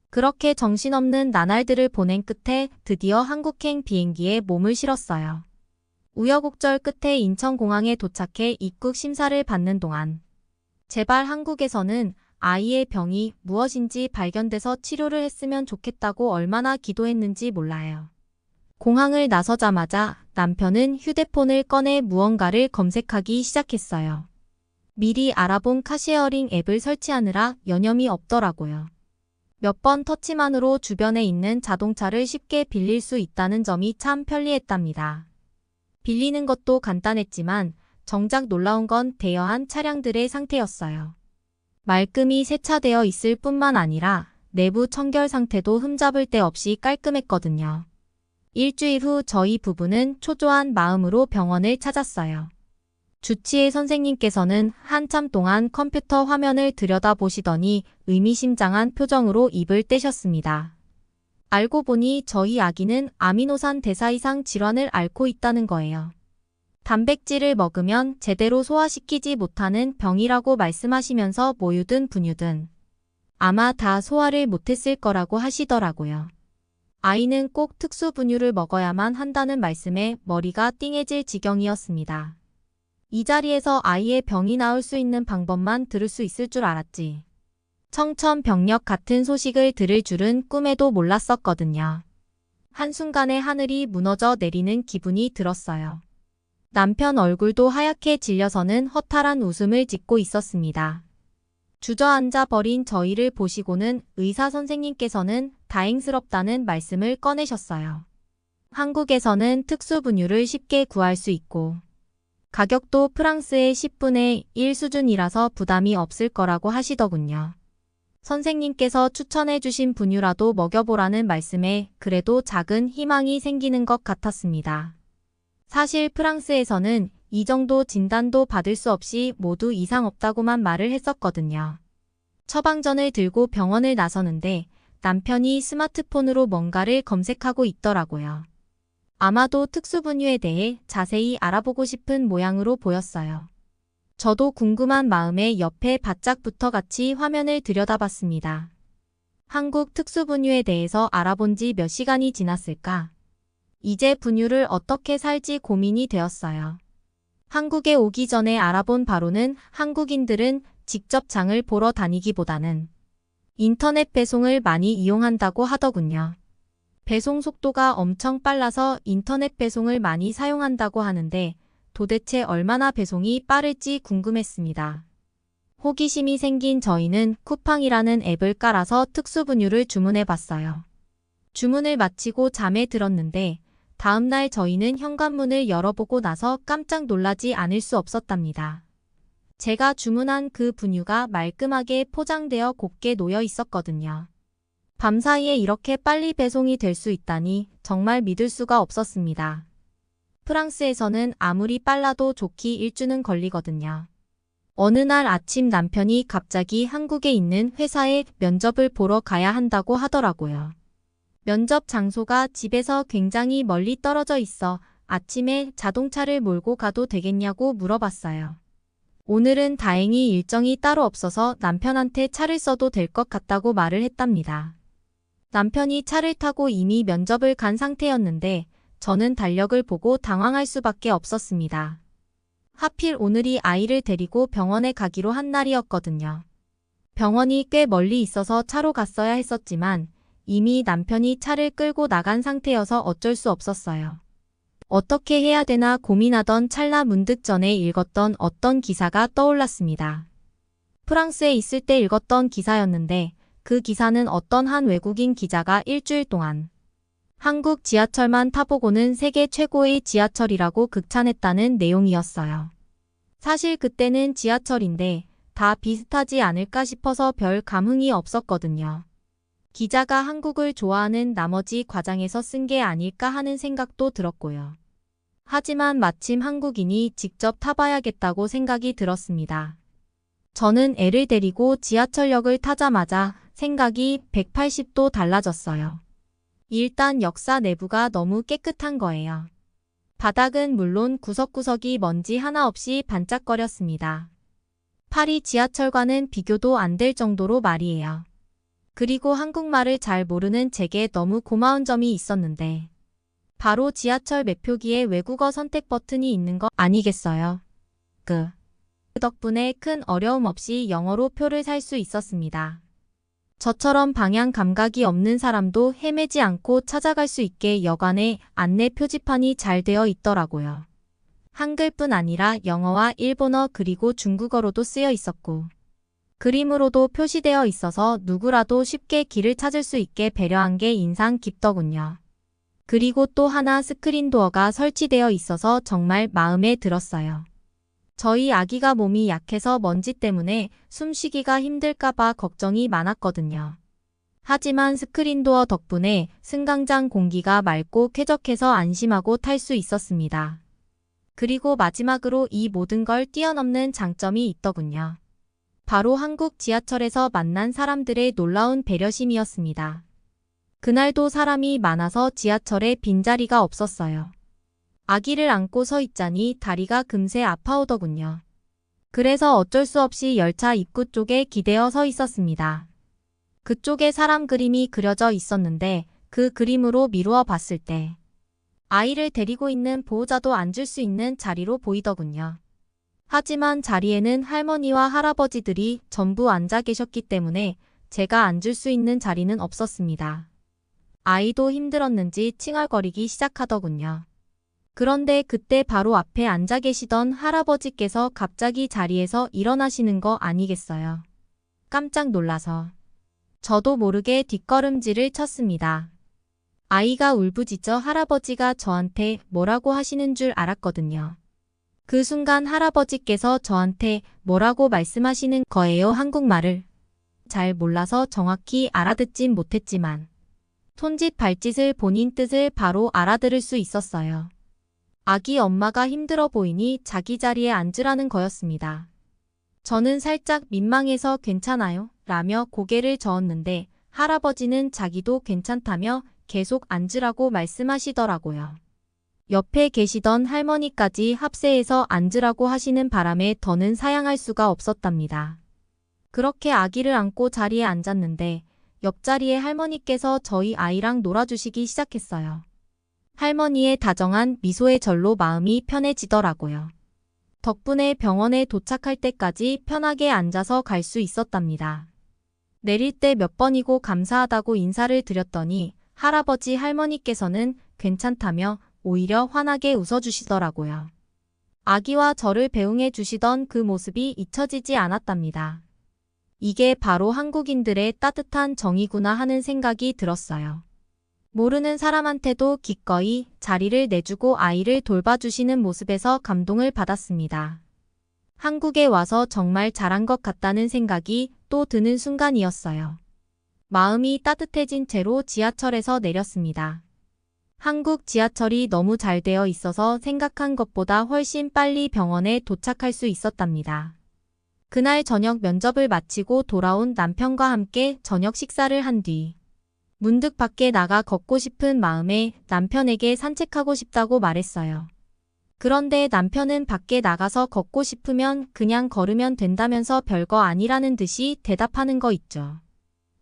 그렇게 정신없는 나날들을 보낸 끝에 드디어 한국행 비행기에 몸을 실었어요. 우여곡절 끝에 인천공항에 도착해 입국 심사를 받는 동안 제발 한국에서는 아이의 병이 무엇인지 발견돼서 치료를 했으면 좋겠다고 얼마나 기도했는지 몰라요. 공항을 나서자마자 남편은 휴대폰을 꺼내 무언가를 검색하기 시작했어요. 미리 알아본 카쉐어링 앱을 설치하느라 여념이 없더라고요. 몇 번 터치만으로 주변에 있는 자동차를 쉽게 빌릴 수 있다는 점이 참 편리했답니다. 빌리는 것도 간단했지만 정작 놀라운 건 대여한 차량들의 상태였어요. 말끔히 세차되어 있을 뿐만 아니라 내부 청결 상태도 흠잡을 데 없이 깔끔했거든요. 일주일 후 저희 부부는 초조한 마음으로 병원을 찾았어요. 주치의 선생님께서는 한참 동안 컴퓨터 화면을 들여다보시더니 의미심장한 표정으로 입을 떼셨습니다. 알고 보니 저희 아기는 아미노산 대사이상 질환을 앓고 있다는 거예요. 단백질을 먹으면 제대로 소화시키지 못하는 병이라고 말씀하시면서 모유든 분유든 아마 다 소화를 못했을 거라고 하시더라고요. 아이는 꼭 특수 분유를 먹어야만 한다는 말씀에 머리가 띵해질 지경이었습니다. 이 자리에서 아이의 병이 나을 수 있는 방법만 들을 수 있을 줄 알았지. 청천벽력 같은 소식을 들을 줄은 꿈에도 몰랐었거든요. 한순간에 하늘이 무너져 내리는 기분이 들었어요. 남편 얼굴도 하얗게 질려서는 허탈한 웃음을 짓고 있었습니다. 주저앉아 버린 저희를 보시고는 의사 선생님께서는 다행스럽다는 말씀을 꺼내셨어요. 한국에서는 특수 분유를 쉽게 구할 수 있고 가격도 프랑스의 10분의 1 수준이라서 부담이 없을 거라고 하시더군요. 선생님께서 추천해 주신 분유라도 먹여보라는 말씀에 그래도 작은 희망이 생기는 것 같았습니다. 사실 프랑스에서는 이 정도 진단도 받을 수 없이 모두 이상 없다고만 말을 했었거든요. 처방전을 들고 병원을 나서는데 남편이 스마트폰으로 뭔가를 검색하고 있더라고요. 아마도 특수분유에 대해 자세히 알아보고 싶은 모양으로 보였어요. 저도 궁금한 마음에 옆에 바짝 붙어 같이 화면을 들여다봤습니다. 한국 특수분유에 대해서 알아본 지 몇 시간이 지났을까? 이제 분유를 어떻게 살지 고민이 되었어요. 한국에 오기 전에 알아본 바로는 한국인들은 직접 장을 보러 다니기보다는 인터넷 배송을 많이 이용한다고 하더군요. 배송 속도가 엄청 빨라서 인터넷 배송을 많이 사용한다고 하는데 도대체 얼마나 배송이 빠를지 궁금했습니다. 호기심이 생긴 저희는 쿠팡이라는 앱을 깔아서 특수 분유를 주문해 봤어요. 주문을 마치고 잠에 들었는데 다음날 저희는 현관문을 열어보고 나서 깜짝 놀라지 않을 수 없었답니다. 제가 주문한 그 분유가 말끔하게 포장되어 곱게 놓여 있었거든요. 밤사이에 이렇게 빨리 배송이 될 수 있다니 정말 믿을 수가 없었습니다. 프랑스에서는 아무리 빨라도 좋기 일주는 걸리거든요. 어느 날 아침 남편이 갑자기 한국에 있는 회사에 면접을 보러 가야 한다고 하더라고요. 면접 장소가 집에서 굉장히 멀리 떨어져 있어 아침에 자동차를 몰고 가도 되겠냐고 물어봤어요. 오늘은 다행히 일정이 따로 없어서 남편한테 차를 써도 될 것 같다고 말을 했답니다. 남편이 차를 타고 이미 면접을 간 상태였는데 저는 달력을 보고 당황할 수밖에 없었습니다. 하필 오늘이 아이를 데리고 병원에 가기로 한 날이었거든요. 병원이 꽤 멀리 있어서 차로 갔어야 했었지만 이미 남편이 차를 끌고 나간 상태여서 어쩔 수 없었어요. 어떻게 해야 되나 고민하던 찰나 문득 전에 읽었던 어떤 기사가 떠올랐습니다. 프랑스에 있을 때 읽었던 기사였는데 그 기사는 어떤 한 외국인 기자가 일주일 동안 한국 지하철만 타보고는 세계 최고의 지하철이라고 극찬했다는 내용이었어요. 사실 그때는 지하철인데 다 비슷하지 않을까 싶어서 별 감흥이 없었거든요. 기자가 한국을 좋아하는 나머지 과장해서 쓴 게 아닐까 하는 생각도 들었고요. 하지만 마침 한국인이 직접 타봐야겠다고 생각이 들었습니다. 저는 애를 데리고 지하철역을 타자마자 생각이 180도 달라졌어요. 일단 역사 내부가 너무 깨끗한 거예요. 바닥은 물론 구석구석이 먼지 하나 없이 반짝거렸습니다. 파리 지하철과는 비교도 안 될 정도로 말이에요. 그리고 한국말을 잘 모르는 제게 너무 고마운 점이 있었는데 바로 지하철 매표기에 외국어 선택 버튼이 있는 거 아니겠어요? 그 덕분에 큰 어려움 없이 영어로 표를 살 수 있었습니다. 저처럼 방향 감각이 없는 사람도 헤매지 않고 찾아갈 수 있게 여관에 안내 표지판이 잘 되어 있더라고요. 한글뿐 아니라 영어와 일본어 그리고 중국어로도 쓰여 있었고 그림으로도 표시되어 있어서 누구라도 쉽게 길을 찾을 수 있게 배려한 게 인상 깊더군요. 그리고 또 하나 스크린 도어가 설치되어 있어서 정말 마음에 들었어요. 저희 아기가 몸이 약해서 먼지 때문에 숨쉬기가 힘들까봐 걱정이 많았거든요. 하지만 스크린 도어 덕분에 승강장 공기가 맑고 쾌적해서 안심하고 탈 수 있었습니다. 그리고 마지막으로 이 모든 걸 뛰어넘는 장점이 있더군요. 바로 한국 지하철에서 만난 사람들의 놀라운 배려심이었습니다. 그날도 사람이 많아서 지하철에 빈자리가 없었어요. 아기를 안고 서 있자니 다리가 금세 아파오더군요. 그래서 어쩔 수 없이 열차 입구 쪽에 기대어 서 있었습니다. 그쪽에 사람 그림이 그려져 있었는데 그 그림으로 미루어 봤을 때 아이를 데리고 있는 보호자도 앉을 수 있는 자리로 보이더군요. 하지만 자리에는 할머니와 할아버지들이 전부 앉아 계셨기 때문에 제가 앉을 수 있는 자리는 없었습니다. 아이도 힘들었는지 칭얼거리기 시작하더군요. 그런데 그때 바로 앞에 앉아 계시던 할아버지께서 갑자기 자리에서 일어나시는 거 아니겠어요? 깜짝 놀라서 저도 모르게 뒷걸음질을 쳤습니다. 아이가 울부짖어 할아버지가 저한테 뭐라고 하시는 줄 알았거든요. 그 순간 할아버지께서 저한테 뭐라고 말씀하시는 거예요? 한국말을 잘 몰라서 정확히 알아듣진 못했지만 손짓 발짓을 본인 뜻을 바로 알아들을 수 있었어요. 아기 엄마가 힘들어 보이니 자기 자리에 앉으라는 거였습니다. 저는 살짝 민망해서 괜찮아요? 라며 고개를 저었는데 할아버지는 자기도 괜찮다며 계속 앉으라고 말씀하시더라고요. 옆에 계시던 할머니까지 합세해서 앉으라고 하시는 바람에 더는 사양할 수가 없었답니다. 그렇게 아기를 안고 자리에 앉았는데 옆자리에 할머니께서 저희 아이랑 놀아주시기 시작했어요. 할머니의 다정한 미소에 절로 마음이 편해지더라고요. 덕분에 병원에 도착할 때까지 편하게 앉아서 갈 수 있었답니다. 내릴 때 몇 번이고 감사하다고 인사를 드렸더니 할아버지 할머니께서는 괜찮다며 오히려 환하게 웃어주시더라고요. 아기와 저를 배웅해 주시던 그 모습이 잊혀지지 않았답니다. 이게 바로 한국인들의 따뜻한 정이구나 하는 생각이 들었어요. 모르는 사람한테도 기꺼이 자리를 내주고 아이를 돌봐주시는 모습에서 감동을 받았습니다. 한국에 와서 정말 잘한 것 같다는 생각이 또 드는 순간이었어요. 마음이 따뜻해진 채로 지하철에서 내렸습니다. 한국 지하철이 너무 잘 되어 있어서 생각한 것보다 훨씬 빨리 병원에 도착할 수 있었답니다. 그날 저녁 면접을 마치고 돌아온 남편과 함께 저녁 식사를 한 뒤 문득 밖에 나가 걷고 싶은 마음에 남편에게 산책하고 싶다고 말했어요. 그런데 남편은 밖에 나가서 걷고 싶으면 그냥 걸으면 된다면서 별거 아니라는 듯이 대답하는 거 있죠.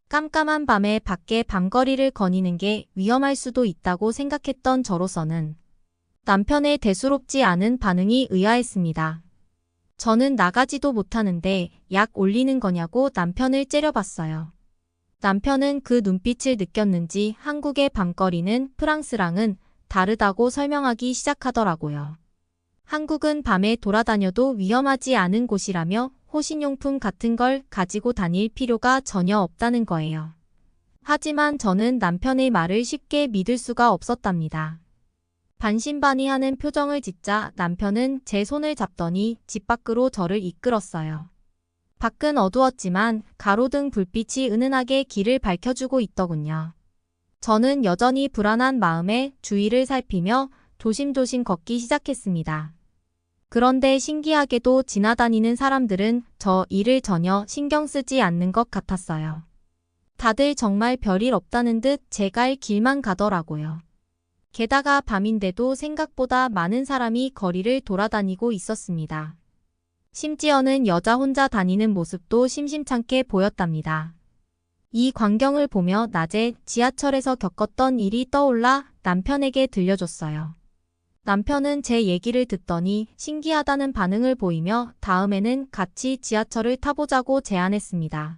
깜깜한 밤에 밖에 밤거리를 거니는 게 위험할 수도 있다고 생각했던 저로서는 남편의 대수롭지 않은 반응이 의아했습니다. 저는 나가지도 못하는데 약 올리는 거냐고 남편을 째려봤어요. 남편은 그 눈빛을 느꼈는지 한국의 밤거리는 프랑스랑은 다르다고 설명하기 시작하더라고요. 한국은 밤에 돌아다녀도 위험하지 않은 곳이라며 호신용품 같은 걸 가지고 다닐 필요가 전혀 없다는 거예요. 하지만 저는 남편의 말을 쉽게 믿을 수가 없었답니다. 반신반의하는 표정을 짓자 남편은 제 손을 잡더니 집 밖으로 저를 이끌었어요. 밖은 어두웠지만 가로등 불빛이 은은하게 길을 밝혀주고 있더군요. 저는 여전히 불안한 마음에 주위를 살피며 조심조심 걷기 시작했습니다. 그런데 신기하게도 지나다니는 사람들은 저 일을 전혀 신경 쓰지 않는 것 같았어요. 다들 정말 별일 없다는 듯 제 갈 길만 가더라고요. 게다가 밤인데도 생각보다 많은 사람이 거리를 돌아다니고 있었습니다. 심지어는 여자 혼자 다니는 모습도 심심찮게 보였답니다. 이 광경을 보며 낮에 지하철에서 겪었던 일이 떠올라 남편에게 들려줬어요. 남편은 제 얘기를 듣더니 신기하다는 반응을 보이며 다음에는 같이 지하철을 타보자고 제안했습니다.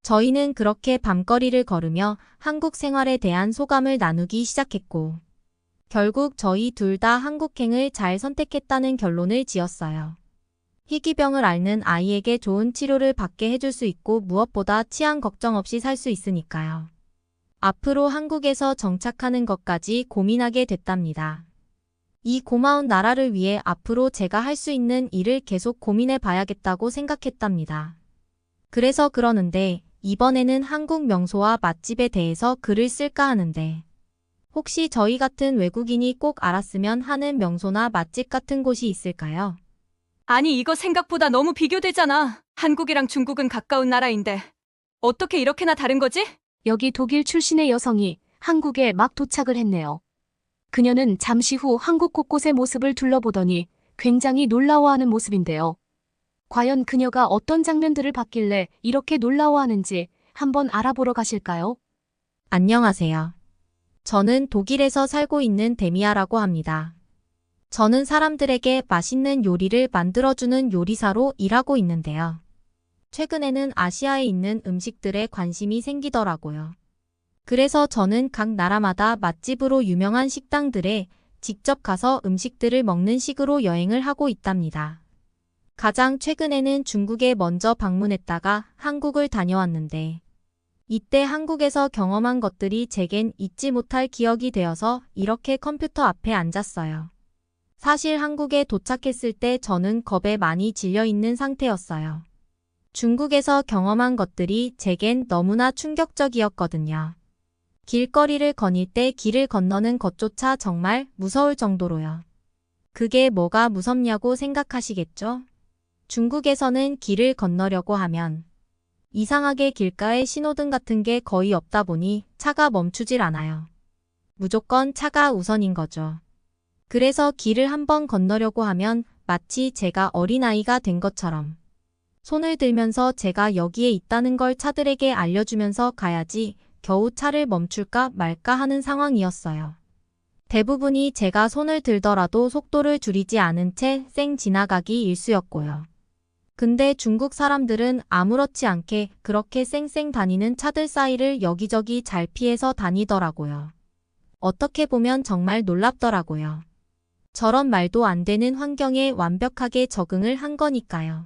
저희는 그렇게 밤거리를 걸으며 한국 생활에 대한 소감을 나누기 시작했고, 결국 저희 둘 다 한국행을 잘 선택했다는 결론을 지었어요. 희귀병을 앓는 아이에게 좋은 치료를 받게 해줄 수 있고 무엇보다 치안 걱정 없이 살 수 있으니까요. 앞으로 한국에서 정착하는 것까지 고민하게 됐답니다. 이 고마운 나라를 위해 앞으로 제가 할 수 있는 일을 계속 고민해 봐야겠다고 생각했답니다. 그래서 그러는데 이번에는 한국 명소와 맛집에 대해서 글을 쓸까 하는데 혹시 저희 같은 외국인이 꼭 알았으면 하는 명소나 맛집 같은 곳이 있을까요? 아니, 이거 생각보다 너무 비교되잖아. 한국이랑 중국은 가까운 나라인데 어떻게 이렇게나 다른 거지? 여기 독일 출신의 여성이 한국에 막 도착을 했네요. 그녀는 잠시 후 한국 곳곳의 모습을 둘러보더니 굉장히 놀라워하는 모습인데요. 과연 그녀가 어떤 장면들을 봤길래 이렇게 놀라워하는지 한번 알아보러 가실까요? 안녕하세요. 저는 독일에서 살고 있는 데미아라고 합니다. 저는 사람들에게 맛있는 요리를 만들어주는 요리사로 일하고 있는데요. 최근에는 아시아에 있는 음식들에 관심이 생기더라고요. 그래서 저는 각 나라마다 맛집으로 유명한 식당들에 직접 가서 음식들을 먹는 식으로 여행을 하고 있답니다. 가장 최근에는 중국에 먼저 방문했다가 한국을 다녀왔는데 이때 한국에서 경험한 것들이 제겐 잊지 못할 기억이 되어서 이렇게 컴퓨터 앞에 앉았어요. 사실 한국에 도착했을 때 저는 겁에 많이 질려 있는 상태였어요. 중국에서 경험한 것들이 제겐 너무나 충격적이었거든요. 길거리를 거닐 때 길을 건너는 것조차 정말 무서울 정도로요. 그게 뭐가 무섭냐고 생각하시겠죠? 중국에서는 길을 건너려고 하면 이상하게 길가에 신호등 같은 게 거의 없다 보니 차가 멈추질 않아요. 무조건 차가 우선인 거죠. 그래서 길을 한번 건너려고 하면 마치 제가 어린아이가 된 것처럼 손을 들면서 제가 여기에 있다는 걸 차들에게 알려주면서 가야지 겨우 차를 멈출까 말까 하는 상황이었어요. 대부분이 제가 손을 들더라도 속도를 줄이지 않은 채 쌩 지나가기 일쑤였고요. 근데 중국 사람들은 아무렇지 않게 그렇게 쌩쌩 다니는 차들 사이를 여기저기 잘 피해서 다니더라고요. 어떻게 보면 정말 놀랍더라고요. 저런 말도 안 되는 환경에 완벽하게 적응을 한 거니까요.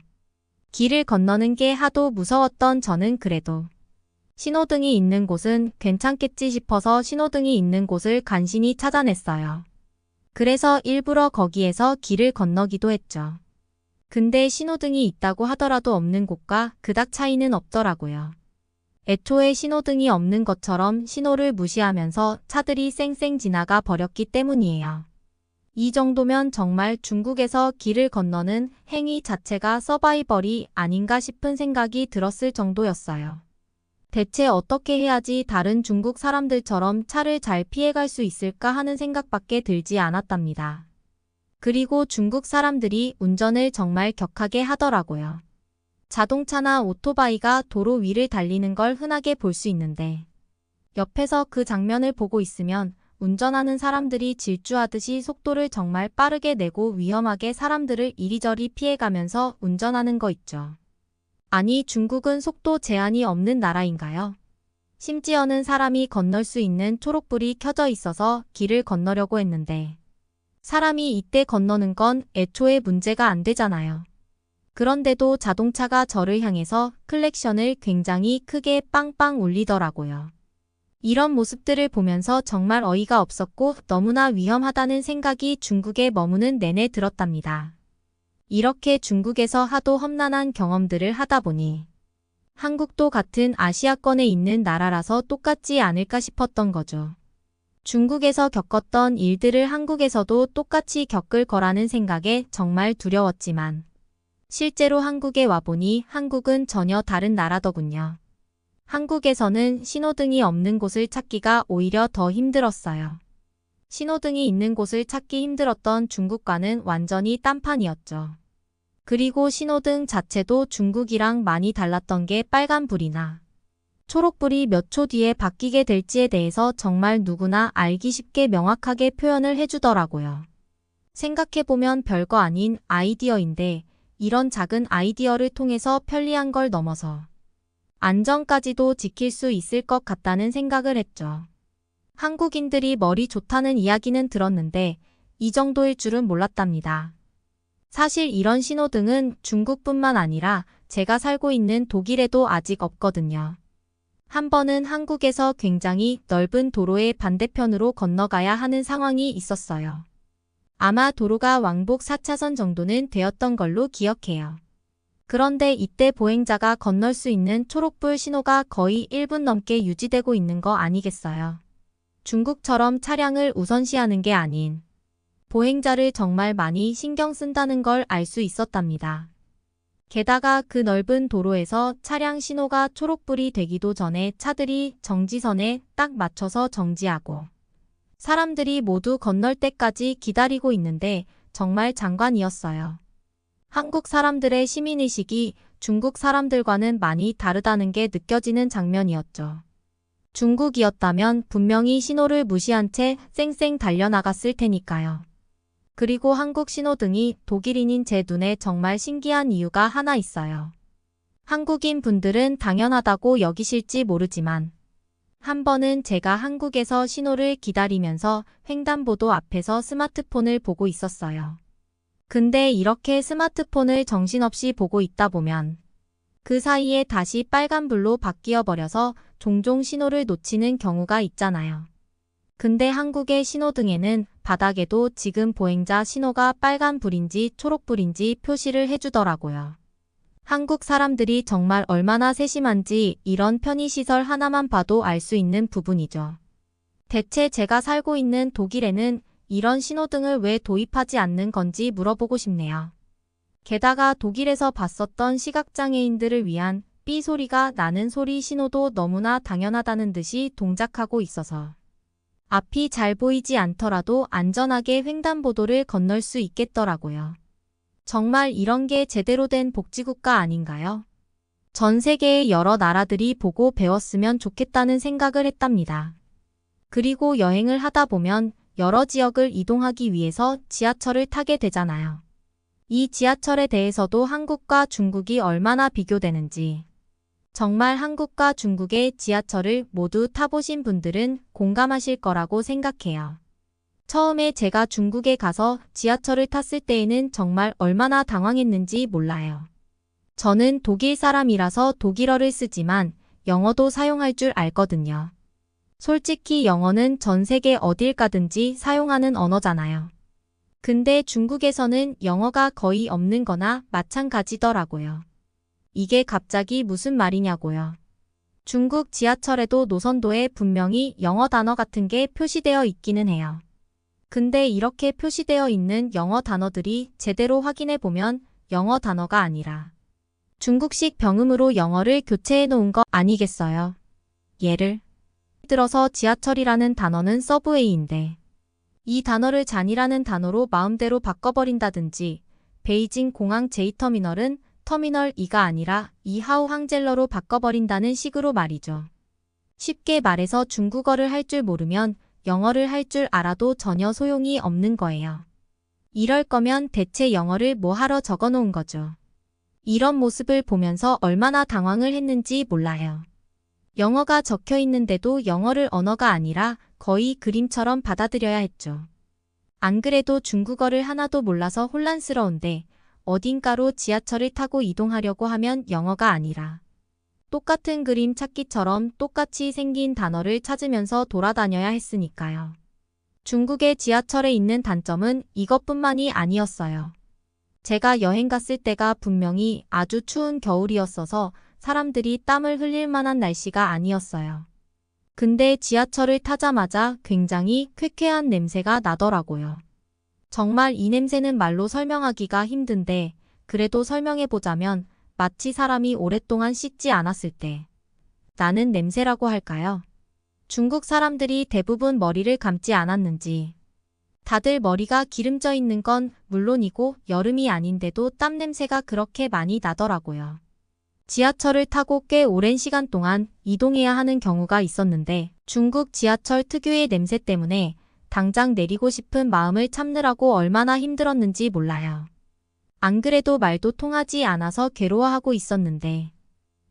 길을 건너는 게 하도 무서웠던 저는 그래도 신호등이 있는 곳은 괜찮겠지 싶어서 신호등이 있는 곳을 간신히 찾아냈어요. 그래서 일부러 거기에서 길을 건너기도 했죠. 근데 신호등이 있다고 하더라도 없는 곳과 그닥 차이는 없더라고요. 애초에 신호등이 없는 것처럼 신호를 무시하면서 차들이 쌩쌩 지나가 버렸기 때문이에요. 이 정도면 정말 중국에서 길을 건너는 행위 자체가 서바이벌이 아닌가 싶은 생각이 들었을 정도였어요. 대체 어떻게 해야지 다른 중국 사람들처럼 차를 잘 피해갈 수 있을까 하는 생각밖에 들지 않았답니다. 그리고 중국 사람들이 운전을 정말 격하게 하더라고요. 자동차나 오토바이가 도로 위를 달리는 걸 흔하게 볼 수 있는데 옆에서 그 장면을 보고 있으면 운전하는 사람들이 질주하듯이 속도를 정말 빠르게 내고 위험하게 사람들을 이리저리 피해가면서 운전하는 거 있죠. 아니, 중국은 속도 제한이 없는 나라인가요? 심지어는 사람이 건널 수 있는 초록불이 켜져 있어서 길을 건너려고 했는데 사람이 이때 건너는 건 애초에 문제가 안 되잖아요. 그런데도 자동차가 저를 향해서 클렉션을 굉장히 크게 빵빵 울리더라고요. 이런 모습들을 보면서 정말 어이가 없었고 너무나 위험하다는 생각이 중국에 머무는 내내 들었답니다. 이렇게 중국에서 하도 험난한 경험들을 하다 보니 한국도 같은 아시아권에 있는 나라라서 똑같지 않을까 싶었던 거죠. 중국에서 겪었던 일들을 한국에서도 똑같이 겪을 거라는 생각에 정말 두려웠지만 실제로 한국에 와보니 한국은 전혀 다른 나라더군요. 한국에서는 신호등이 없는 곳을 찾기가 오히려 더 힘들었어요. 신호등이 있는 곳을 찾기 힘들었던 중국과는 완전히 딴판이었죠. 그리고 신호등 자체도 중국이랑 많이 달랐던 게 빨간불이나 초록불이 몇 초 뒤에 바뀌게 될지에 대해서 정말 누구나 알기 쉽게 명확하게 표현을 해주더라고요. 생각해보면 별거 아닌 아이디어인데 이런 작은 아이디어를 통해서 편리한 걸 넘어서 안전까지도 지킬 수 있을 것 같다는 생각을 했죠. 한국인들이 머리 좋다는 이야기는 들었는데 이 정도일 줄은 몰랐답니다. 사실 이런 신호등은 중국뿐만 아니라 제가 살고 있는 독일에도 아직 없거든요. 한 번은 한국에서 굉장히 넓은 도로의 반대편으로 건너가야 하는 상황이 있었어요. 아마 도로가 왕복 4차선 정도는 되었던 걸로 기억해요. 그런데 이때 보행자가 건널 수 있는 초록불 신호가 거의 1분 넘게 유지되고 있는 거 아니겠어요? 중국처럼 차량을 우선시하는 게 아닌 보행자를 정말 많이 신경 쓴다는 걸 알 수 있었답니다. 게다가 그 넓은 도로에서 차량 신호가 초록불이 되기도 전에 차들이 정지선에 딱 맞춰서 정지하고 사람들이 모두 건널 때까지 기다리고 있는데 정말 장관이었어요. 한국 사람들의 시민의식이 중국 사람들과는 많이 다르다는 게 느껴지는 장면이었죠. 중국이었다면 분명히 신호를 무시한 채 쌩쌩 달려나갔을 테니까요. 그리고 한국 신호등이 독일인인 제 눈에 정말 신기한 이유가 하나 있어요. 한국인 분들은 당연하다고 여기실지 모르지만 한 번은 제가 한국에서 신호를 기다리면서 횡단보도 앞에서 스마트폰을 보고 있었어요. 근데 이렇게 스마트폰을 정신없이 보고 있다 보면 그 사이에 다시 빨간불로 바뀌어 버려서 종종 신호를 놓치는 경우가 있잖아요. 근데 한국의 신호등에는 바닥에도 지금 보행자 신호가 빨간불인지 초록불인지 표시를 해주더라고요. 한국 사람들이 정말 얼마나 세심한지 이런 편의시설 하나만 봐도 알 수 있는 부분이죠. 대체 제가 살고 있는 독일에는 이런 신호등을 왜 도입하지 않는 건지 물어보고 싶네요. 게다가 독일에서 봤었던 시각장애인들을 위한 삐 소리가 나는 소리 신호도 너무나 당연하다는 듯이 동작하고 있어서 앞이 잘 보이지 않더라도 안전하게 횡단보도를 건널 수 있겠더라고요. 정말 이런 게 제대로 된 복지국가 아닌가요? 전 세계의 여러 나라들이 보고 배웠으면 좋겠다는 생각을 했답니다. 그리고 여행을 하다 보면 여러 지역을 이동하기 위해서 지하철을 타게 되잖아요. 이 지하철에 대해서도 한국과 중국이 얼마나 비교되는지 정말 한국과 중국의 지하철을 모두 타보신 분들은 공감하실 거라고 생각해요. 처음에 제가 중국에 가서 지하철을 탔을 때에는 정말 얼마나 당황했는지 몰라요. 저는 독일 사람이라서 독일어를 쓰지만 영어도 사용할 줄 알거든요. 솔직히 영어는 전 세계 어딜 가든지 사용하는 언어잖아요. 근데 중국에서는 영어가 거의 없는 거나 마찬가지더라고요. 이게 갑자기 무슨 말이냐고요. 중국 지하철에도 노선도에 분명히 영어 단어 같은 게 표시되어 있기는 해요. 근데 이렇게 표시되어 있는 영어 단어들이 제대로 확인해 보면 영어 단어가 아니라 중국식 병음으로 영어를 교체해 놓은 거 아니겠어요? 예를 들어서 지하철이라는 단어는 서브웨이인데 이 단어를 잔이라는 단어로 마음대로 바꿔버린다든지 베이징 공항 J터미널은 터미널 2가 아니라 이하우 항젤러로 바꿔버린다는 식으로 말이죠. 쉽게 말해서 중국어를 할 줄 모르면 영어를 할 줄 알아도 전혀 소용이 없는 거예요. 이럴 거면 대체 영어를 뭐 하러 적어 놓은 거죠. 이런 모습을 보면서 얼마나 당황을 했는지 몰라요. 영어가 적혀 있는데도 영어를 언어가 아니라 거의 그림처럼 받아들여야 했죠. 안 그래도 중국어를 하나도 몰라서 혼란스러운데 어딘가로 지하철을 타고 이동하려고 하면 영어가 아니라 똑같은 그림 찾기처럼 똑같이 생긴 단어를 찾으면서 돌아다녀야 했으니까요. 중국의 지하철에 있는 단점은 이것뿐만이 아니었어요. 제가 여행 갔을 때가 분명히 아주 추운 겨울이었어서 사람들이 땀을 흘릴 만한 날씨가 아니었어요. 근데 지하철을 타자마자 굉장히 쾌쾌한 냄새가 나더라고요. 정말 이 냄새는 말로 설명하기가 힘든데 그래도 설명해보자면 마치 사람이 오랫동안 씻지 않았을 때 나는 냄새라고 할까요? 중국 사람들이 대부분 머리를 감지 않았는지 다들 머리가 기름져 있는 건 물론이고 여름이 아닌데도 땀 냄새가 그렇게 많이 나더라고요. 지하철을 타고 꽤 오랜 시간 동안 이동해야 하는 경우가 있었는데 중국 지하철 특유의 냄새 때문에 당장 내리고 싶은 마음을 참느라고 얼마나 힘들었는지 몰라요. 안 그래도 말도 통하지 않아서 괴로워하고 있었는데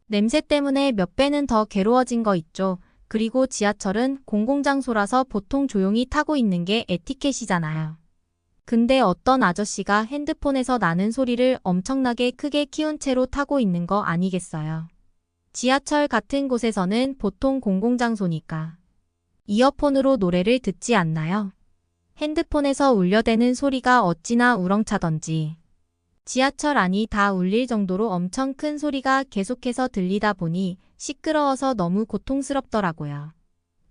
냄새 때문에 몇 배는 더 괴로워진 거 있죠. 그리고 지하철은 공공장소라서 보통 조용히 타고 있는 게 에티켓이잖아요. 근데 어떤 아저씨가 핸드폰에서 나는 소리를 엄청나게 크게 키운 채로 타고 있는 거 아니겠어요? 지하철 같은 곳에서는 보통 공공장소니까 이어폰으로 노래를 듣지 않나요? 핸드폰에서 울려대는 소리가 어찌나 우렁차던지 지하철 안이 다 울릴 정도로 엄청 큰 소리가 계속해서 들리다 보니 시끄러워서 너무 고통스럽더라고요.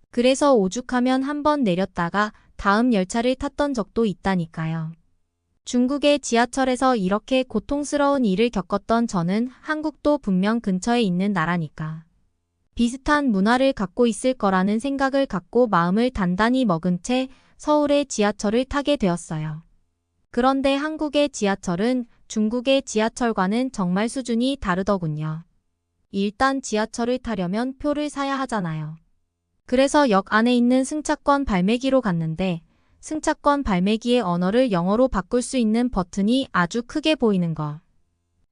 그래서 오죽하면 한번 내렸다가 다음 열차를 탔던 적도 있다니까요. 중국의 지하철에서 이렇게 고통스러운 일을 겪었던 저는 한국도 분명 근처에 있는 나라니까 비슷한 문화를 갖고 있을 거라는 생각을 갖고 마음을 단단히 먹은 채 서울의 지하철을 타게 되었어요. 그런데 한국의 지하철은 중국의 지하철과는 정말 수준이 다르더군요. 일단 지하철을 타려면 표를 사야 하잖아요. 그래서 역 안에 있는 승차권 발매기로 갔는데 승차권 발매기의 언어를 영어로 바꿀 수 있는 버튼이 아주 크게 보이는 거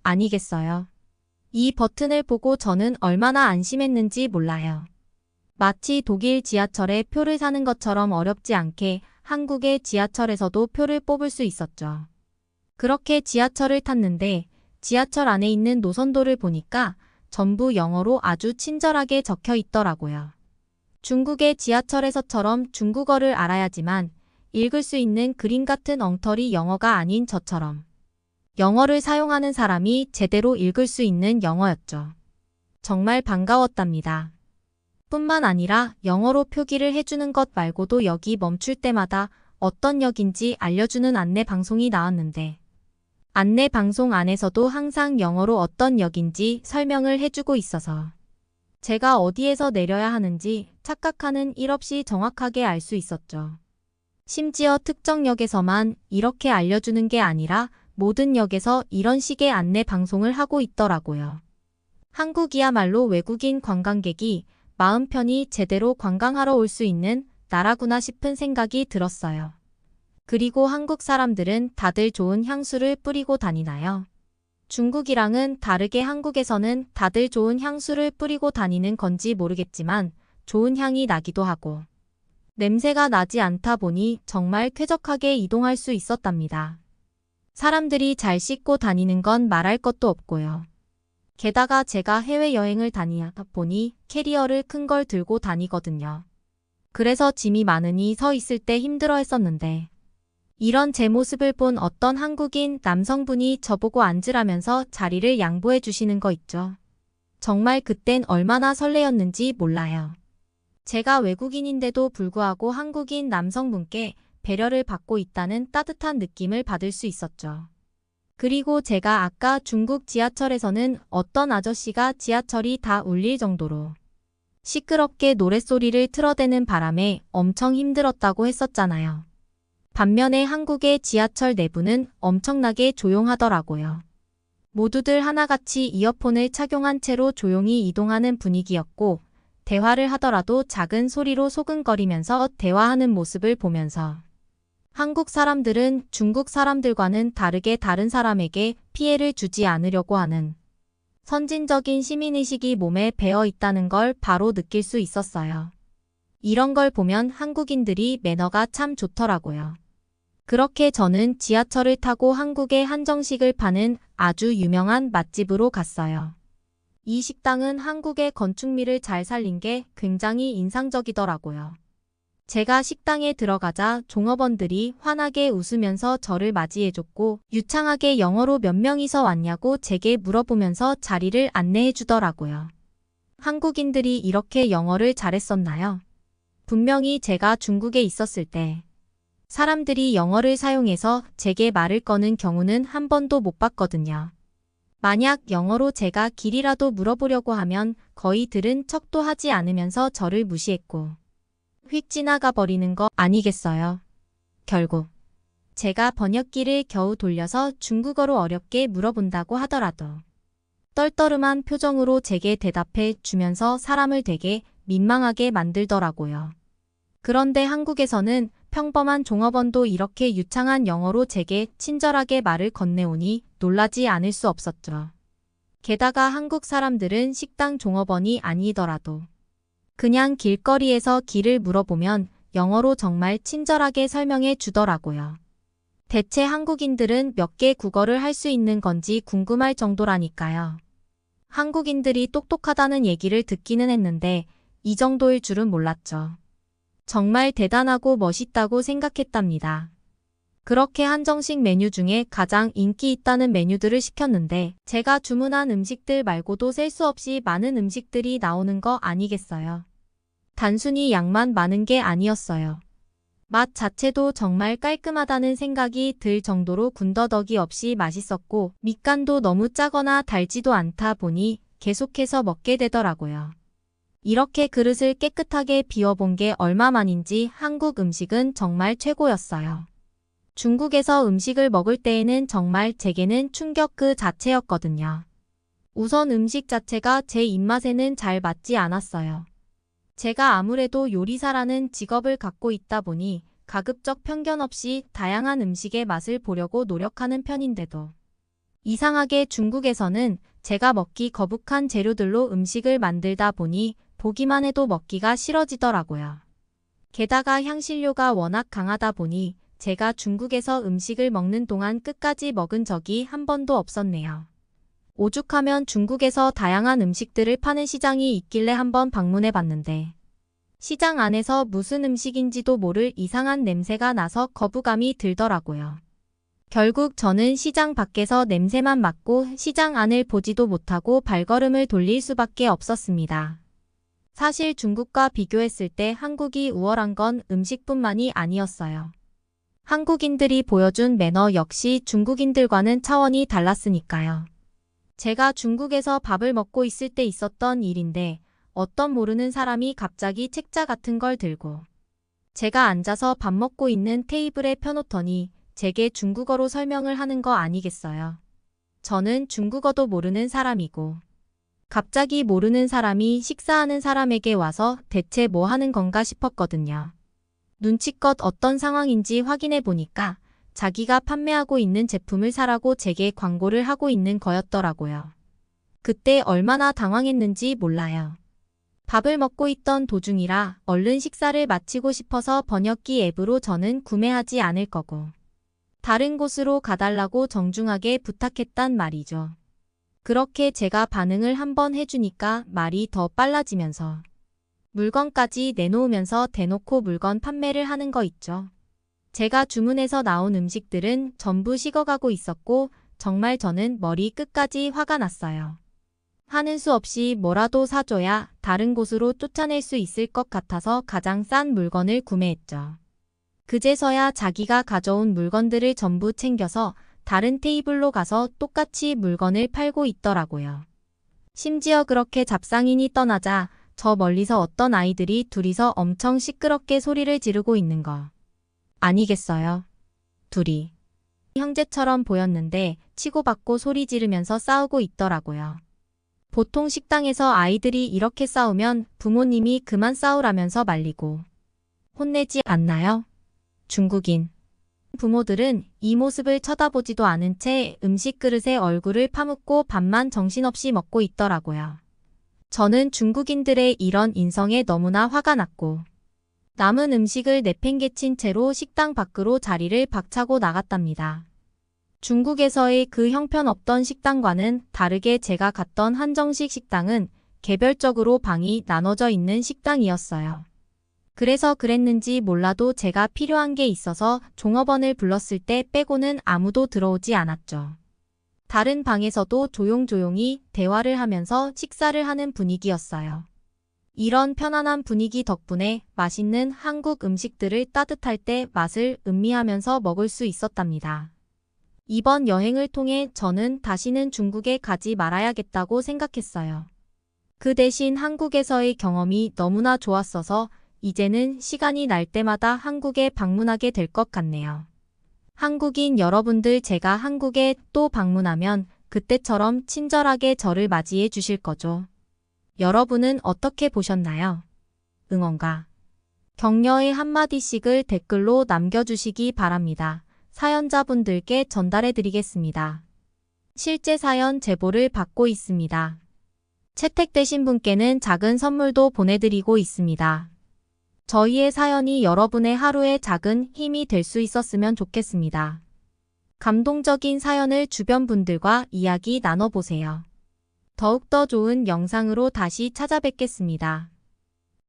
아니겠어요? 이 버튼을 보고 저는 얼마나 안심했는지 몰라요. 마치 독일 지하철에 표를 사는 것처럼 어렵지 않게 한국의 지하철에서도 표를 뽑을 수 있었죠. 그렇게 지하철을 탔는데 지하철 안에 있는 노선도를 보니까 전부 영어로 아주 친절하게 적혀 있더라고요. 중국의 지하철에서처럼 중국어를 알아야지만 읽을 수 있는 그림 같은 엉터리 영어가 아닌 저처럼 영어를 사용하는 사람이 제대로 읽을 수 있는 영어였죠. 정말 반가웠답니다. 뿐만 아니라 영어로 표기를 해주는 것 말고도 역이 멈출 때마다 어떤 역인지 알려주는 안내 방송이 나왔는데 안내 방송 안에서도 항상 영어로 어떤 역인지 설명을 해주고 있어서 제가 어디에서 내려야 하는지 착각하는 일 없이 정확하게 알 수 있었죠. 심지어 특정 역에서만 이렇게 알려주는 게 아니라 모든 역에서 이런 식의 안내 방송을 하고 있더라고요. 한국이야말로 외국인 관광객이 마음 편히 제대로 관광하러 올 수 있는 나라구나 싶은 생각이 들었어요. 그리고 한국 사람들은 다들 좋은 향수를 뿌리고 다니나요? 중국이랑은 다르게 한국에서는 다들 좋은 향수를 뿌리고 다니는 건지 모르겠지만 좋은 향이 나기도 하고 냄새가 나지 않다 보니 정말 쾌적하게 이동할 수 있었답니다. 사람들이 잘 씻고 다니는 건 말할 것도 없고요. 게다가 제가 해외여행을 다니다 보니 캐리어를 큰 걸 들고 다니거든요. 그래서 짐이 많으니 서 있을 때 힘들어 했었는데 이런 제 모습을 본 어떤 한국인 남성분이 저보고 앉으라면서 자리를 양보해 주시는 거 있죠. 정말 그땐 얼마나 설레었는지 몰라요. 제가 외국인인데도 불구하고 한국인 남성분께 배려를 받고 있다는 따뜻한 느낌을 받을 수 있었죠. 그리고 제가 아까 중국 지하철에서는 어떤 아저씨가 지하철이 다 울릴 정도로 시끄럽게 노랫소리를 틀어대는 바람에 엄청 힘들었다고 했었잖아요. 반면에 한국의 지하철 내부는 엄청나게 조용하더라고요. 모두들 하나같이 이어폰을 착용한 채로 조용히 이동하는 분위기였고 대화를 하더라도 작은 소리로 소근거리면서 대화하는 모습을 보면서 한국 사람들은 중국 사람들과는 다르게 다른 사람에게 피해를 주지 않으려고 하는 선진적인 시민의식이 몸에 배어 있다는 걸 바로 느낄 수 있었어요. 이런 걸 보면 한국인들이 매너가 참 좋더라고요. 그렇게 저는 지하철을 타고 한국의 한정식을 파는 아주 유명한 맛집으로 갔어요. 이 식당은 한국의 건축미를 잘 살린 게 굉장히 인상적이더라고요. 제가 식당에 들어가자 종업원들이 환하게 웃으면서 저를 맞이해줬고 유창하게 영어로 몇 명이서 왔냐고 제게 물어보면서 자리를 안내해 주더라고요. 한국인들이 이렇게 영어를 잘했었나요? 분명히 제가 중국에 있었을 때 사람들이 영어를 사용해서 제게 말을 거는 경우는 한 번도 못 봤거든요. 만약 영어로 제가 길이라도 물어보려고 하면 거의 들은 척도 하지 않으면서 저를 무시했고 휙 지나가 버리는 거 아니겠어요? 결국 제가 번역기를 겨우 돌려서 중국어로 어렵게 물어본다고 하더라도 떨떠름한 표정으로 제게 대답해 주면서 사람을 되게 민망하게 만들더라고요. 그런데 한국에서는 평범한 종업원도 이렇게 유창한 영어로 제게 친절하게 말을 건네오니 놀라지 않을 수 없었죠. 게다가 한국 사람들은 식당 종업원이 아니더라도 그냥 길거리에서 길을 물어보면 영어로 정말 친절하게 설명해 주더라고요. 대체 한국인들은 몇 개 국어를 할 수 있는 건지 궁금할 정도라니까요. 한국인들이 똑똑하다는 얘기를 듣기는 했는데 이 정도일 줄은 몰랐죠. 정말 대단하고 멋있다고 생각했답니다. 그렇게 한정식 메뉴 중에 가장 인기 있다는 메뉴들을 시켰는데 제가 주문한 음식들 말고도 셀 수 없이 많은 음식들이 나오는 거 아니겠어요? 단순히 양만 많은 게 아니었어요. 맛 자체도 정말 깔끔하다는 생각이 들 정도로 군더더기 없이 맛있었고 밑간도 너무 짜거나 달지도 않다 보니 계속해서 먹게 되더라고요. 이렇게 그릇을 깨끗하게 비워본 게 얼마만인지 한국 음식은 정말 최고였어요. 중국에서 음식을 먹을 때에는 정말 제게는 충격 그 자체였거든요. 우선 음식 자체가 제 입맛에는 잘 맞지 않았어요. 제가 아무래도 요리사라는 직업을 갖고 있다 보니 가급적 편견 없이 다양한 음식의 맛을 보려고 노력하는 편인데도 이상하게 중국에서는 제가 먹기 거북한 재료들로 음식을 만들다 보니 보기만 해도 먹기가 싫어지더라고요. 게다가 향신료가 워낙 강하다 보니 제가 중국에서 음식을 먹는 동안 끝까지 먹은 적이 한 번도 없었네요. 오죽하면 중국에서 다양한 음식들을 파는 시장이 있길래 한번 방문해 봤는데 시장 안에서 무슨 음식인지도 모를 이상한 냄새가 나서 거부감이 들더라고요. 결국 저는 시장 밖에서 냄새만 맡고 시장 안을 보지도 못하고 발걸음을 돌릴 수밖에 없었습니다. 사실 중국과 비교했을 때 한국이 우월한 건 음식뿐만이 아니었어요. 한국인들이 보여준 매너 역시 중국인들과는 차원이 달랐으니까요. 제가 중국에서 밥을 먹고 있을 때 있었던 일인데 어떤 모르는 사람이 갑자기 책자 같은 걸 들고 제가 앉아서 밥 먹고 있는 테이블에 펴놓더니 제게 중국어로 설명을 하는 거 아니겠어요. 저는 중국어도 모르는 사람이고 갑자기 모르는 사람이 식사하는 사람에게 와서 대체 뭐 하는 건가 싶었거든요. 눈치껏 어떤 상황인지 확인해 보니까 자기가 판매하고 있는 제품을 사라고 제게 광고를 하고 있는 거였더라고요. 그때 얼마나 당황했는지 몰라요. 밥을 먹고 있던 도중이라 얼른 식사를 마치고 싶어서 번역기 앱으로 저는 구매하지 않을 거고 다른 곳으로 가달라고 정중하게 부탁했단 말이죠. 그렇게 제가 반응을 한번 해주니까 말이 더 빨라지면서 물건까지 내놓으면서 대놓고 물건 판매를 하는 거 있죠. 제가 주문해서 나온 음식들은 전부 식어가고 있었고 정말 저는 머리 끝까지 화가 났어요. 하는 수 없이 뭐라도 사줘야 다른 곳으로 쫓아낼 수 있을 것 같아서 가장 싼 물건을 구매했죠. 그제서야 자기가 가져온 물건들을 전부 챙겨서 다른 테이블로 가서 똑같이 물건을 팔고 있더라고요. 심지어 그렇게 잡상인이 떠나자 저 멀리서 어떤 아이들이 둘이서 엄청 시끄럽게 소리를 지르고 있는 거 아니겠어요? 둘이 형제처럼 보였는데 치고받고 소리 지르면서 싸우고 있더라고요. 보통 식당에서 아이들이 이렇게 싸우면 부모님이 그만 싸우라면서 말리고 혼내지 않나요? 중국인 부모들은 이 모습을 쳐다보지도 않은 채 음식 그릇에 얼굴을 파묻고 밥만 정신없이 먹고 있더라고요. 저는 중국인들의 이런 인성에 너무나 화가 났고 남은 음식을 내팽개친 채로 식당 밖으로 자리를 박차고 나갔답니다. 중국에서의 그 형편없던 식당과는 다르게 제가 갔던 한정식 식당은 개별적으로 방이 나눠져 있는 식당이었어요. 그래서 그랬는지 몰라도 제가 필요한 게 있어서 종업원을 불렀을 때 빼고는 아무도 들어오지 않았죠. 다른 방에서도 조용조용히 대화를 하면서 식사를 하는 분위기였어요. 이런 편안한 분위기 덕분에 맛있는 한국 음식들을 따뜻할 때 맛을 음미하면서 먹을 수 있었답니다. 이번 여행을 통해 저는 다시는 중국에 가지 말아야겠다고 생각했어요. 그 대신 한국에서의 경험이 너무나 좋았어서 이제는 시간이 날 때마다 한국에 방문하게 될 것 같네요. 한국인 여러분들 제가 한국에 또 방문하면 그때처럼 친절하게 저를 맞이해 주실 거죠? 여러분은 어떻게 보셨나요? 응원과 격려의 한마디씩을 댓글로 남겨주시기 바랍니다. 사연자분들께 전달해 드리겠습니다. 실제 사연 제보를 받고 있습니다. 채택되신 분께는 작은 선물도 보내드리고 있습니다. 저희의 사연이 여러분의 하루에 작은 힘이 될 수 있었으면 좋겠습니다. 감동적인 사연을 주변 분들과 이야기 나눠보세요. 더욱더 좋은 영상으로 다시 찾아뵙겠습니다.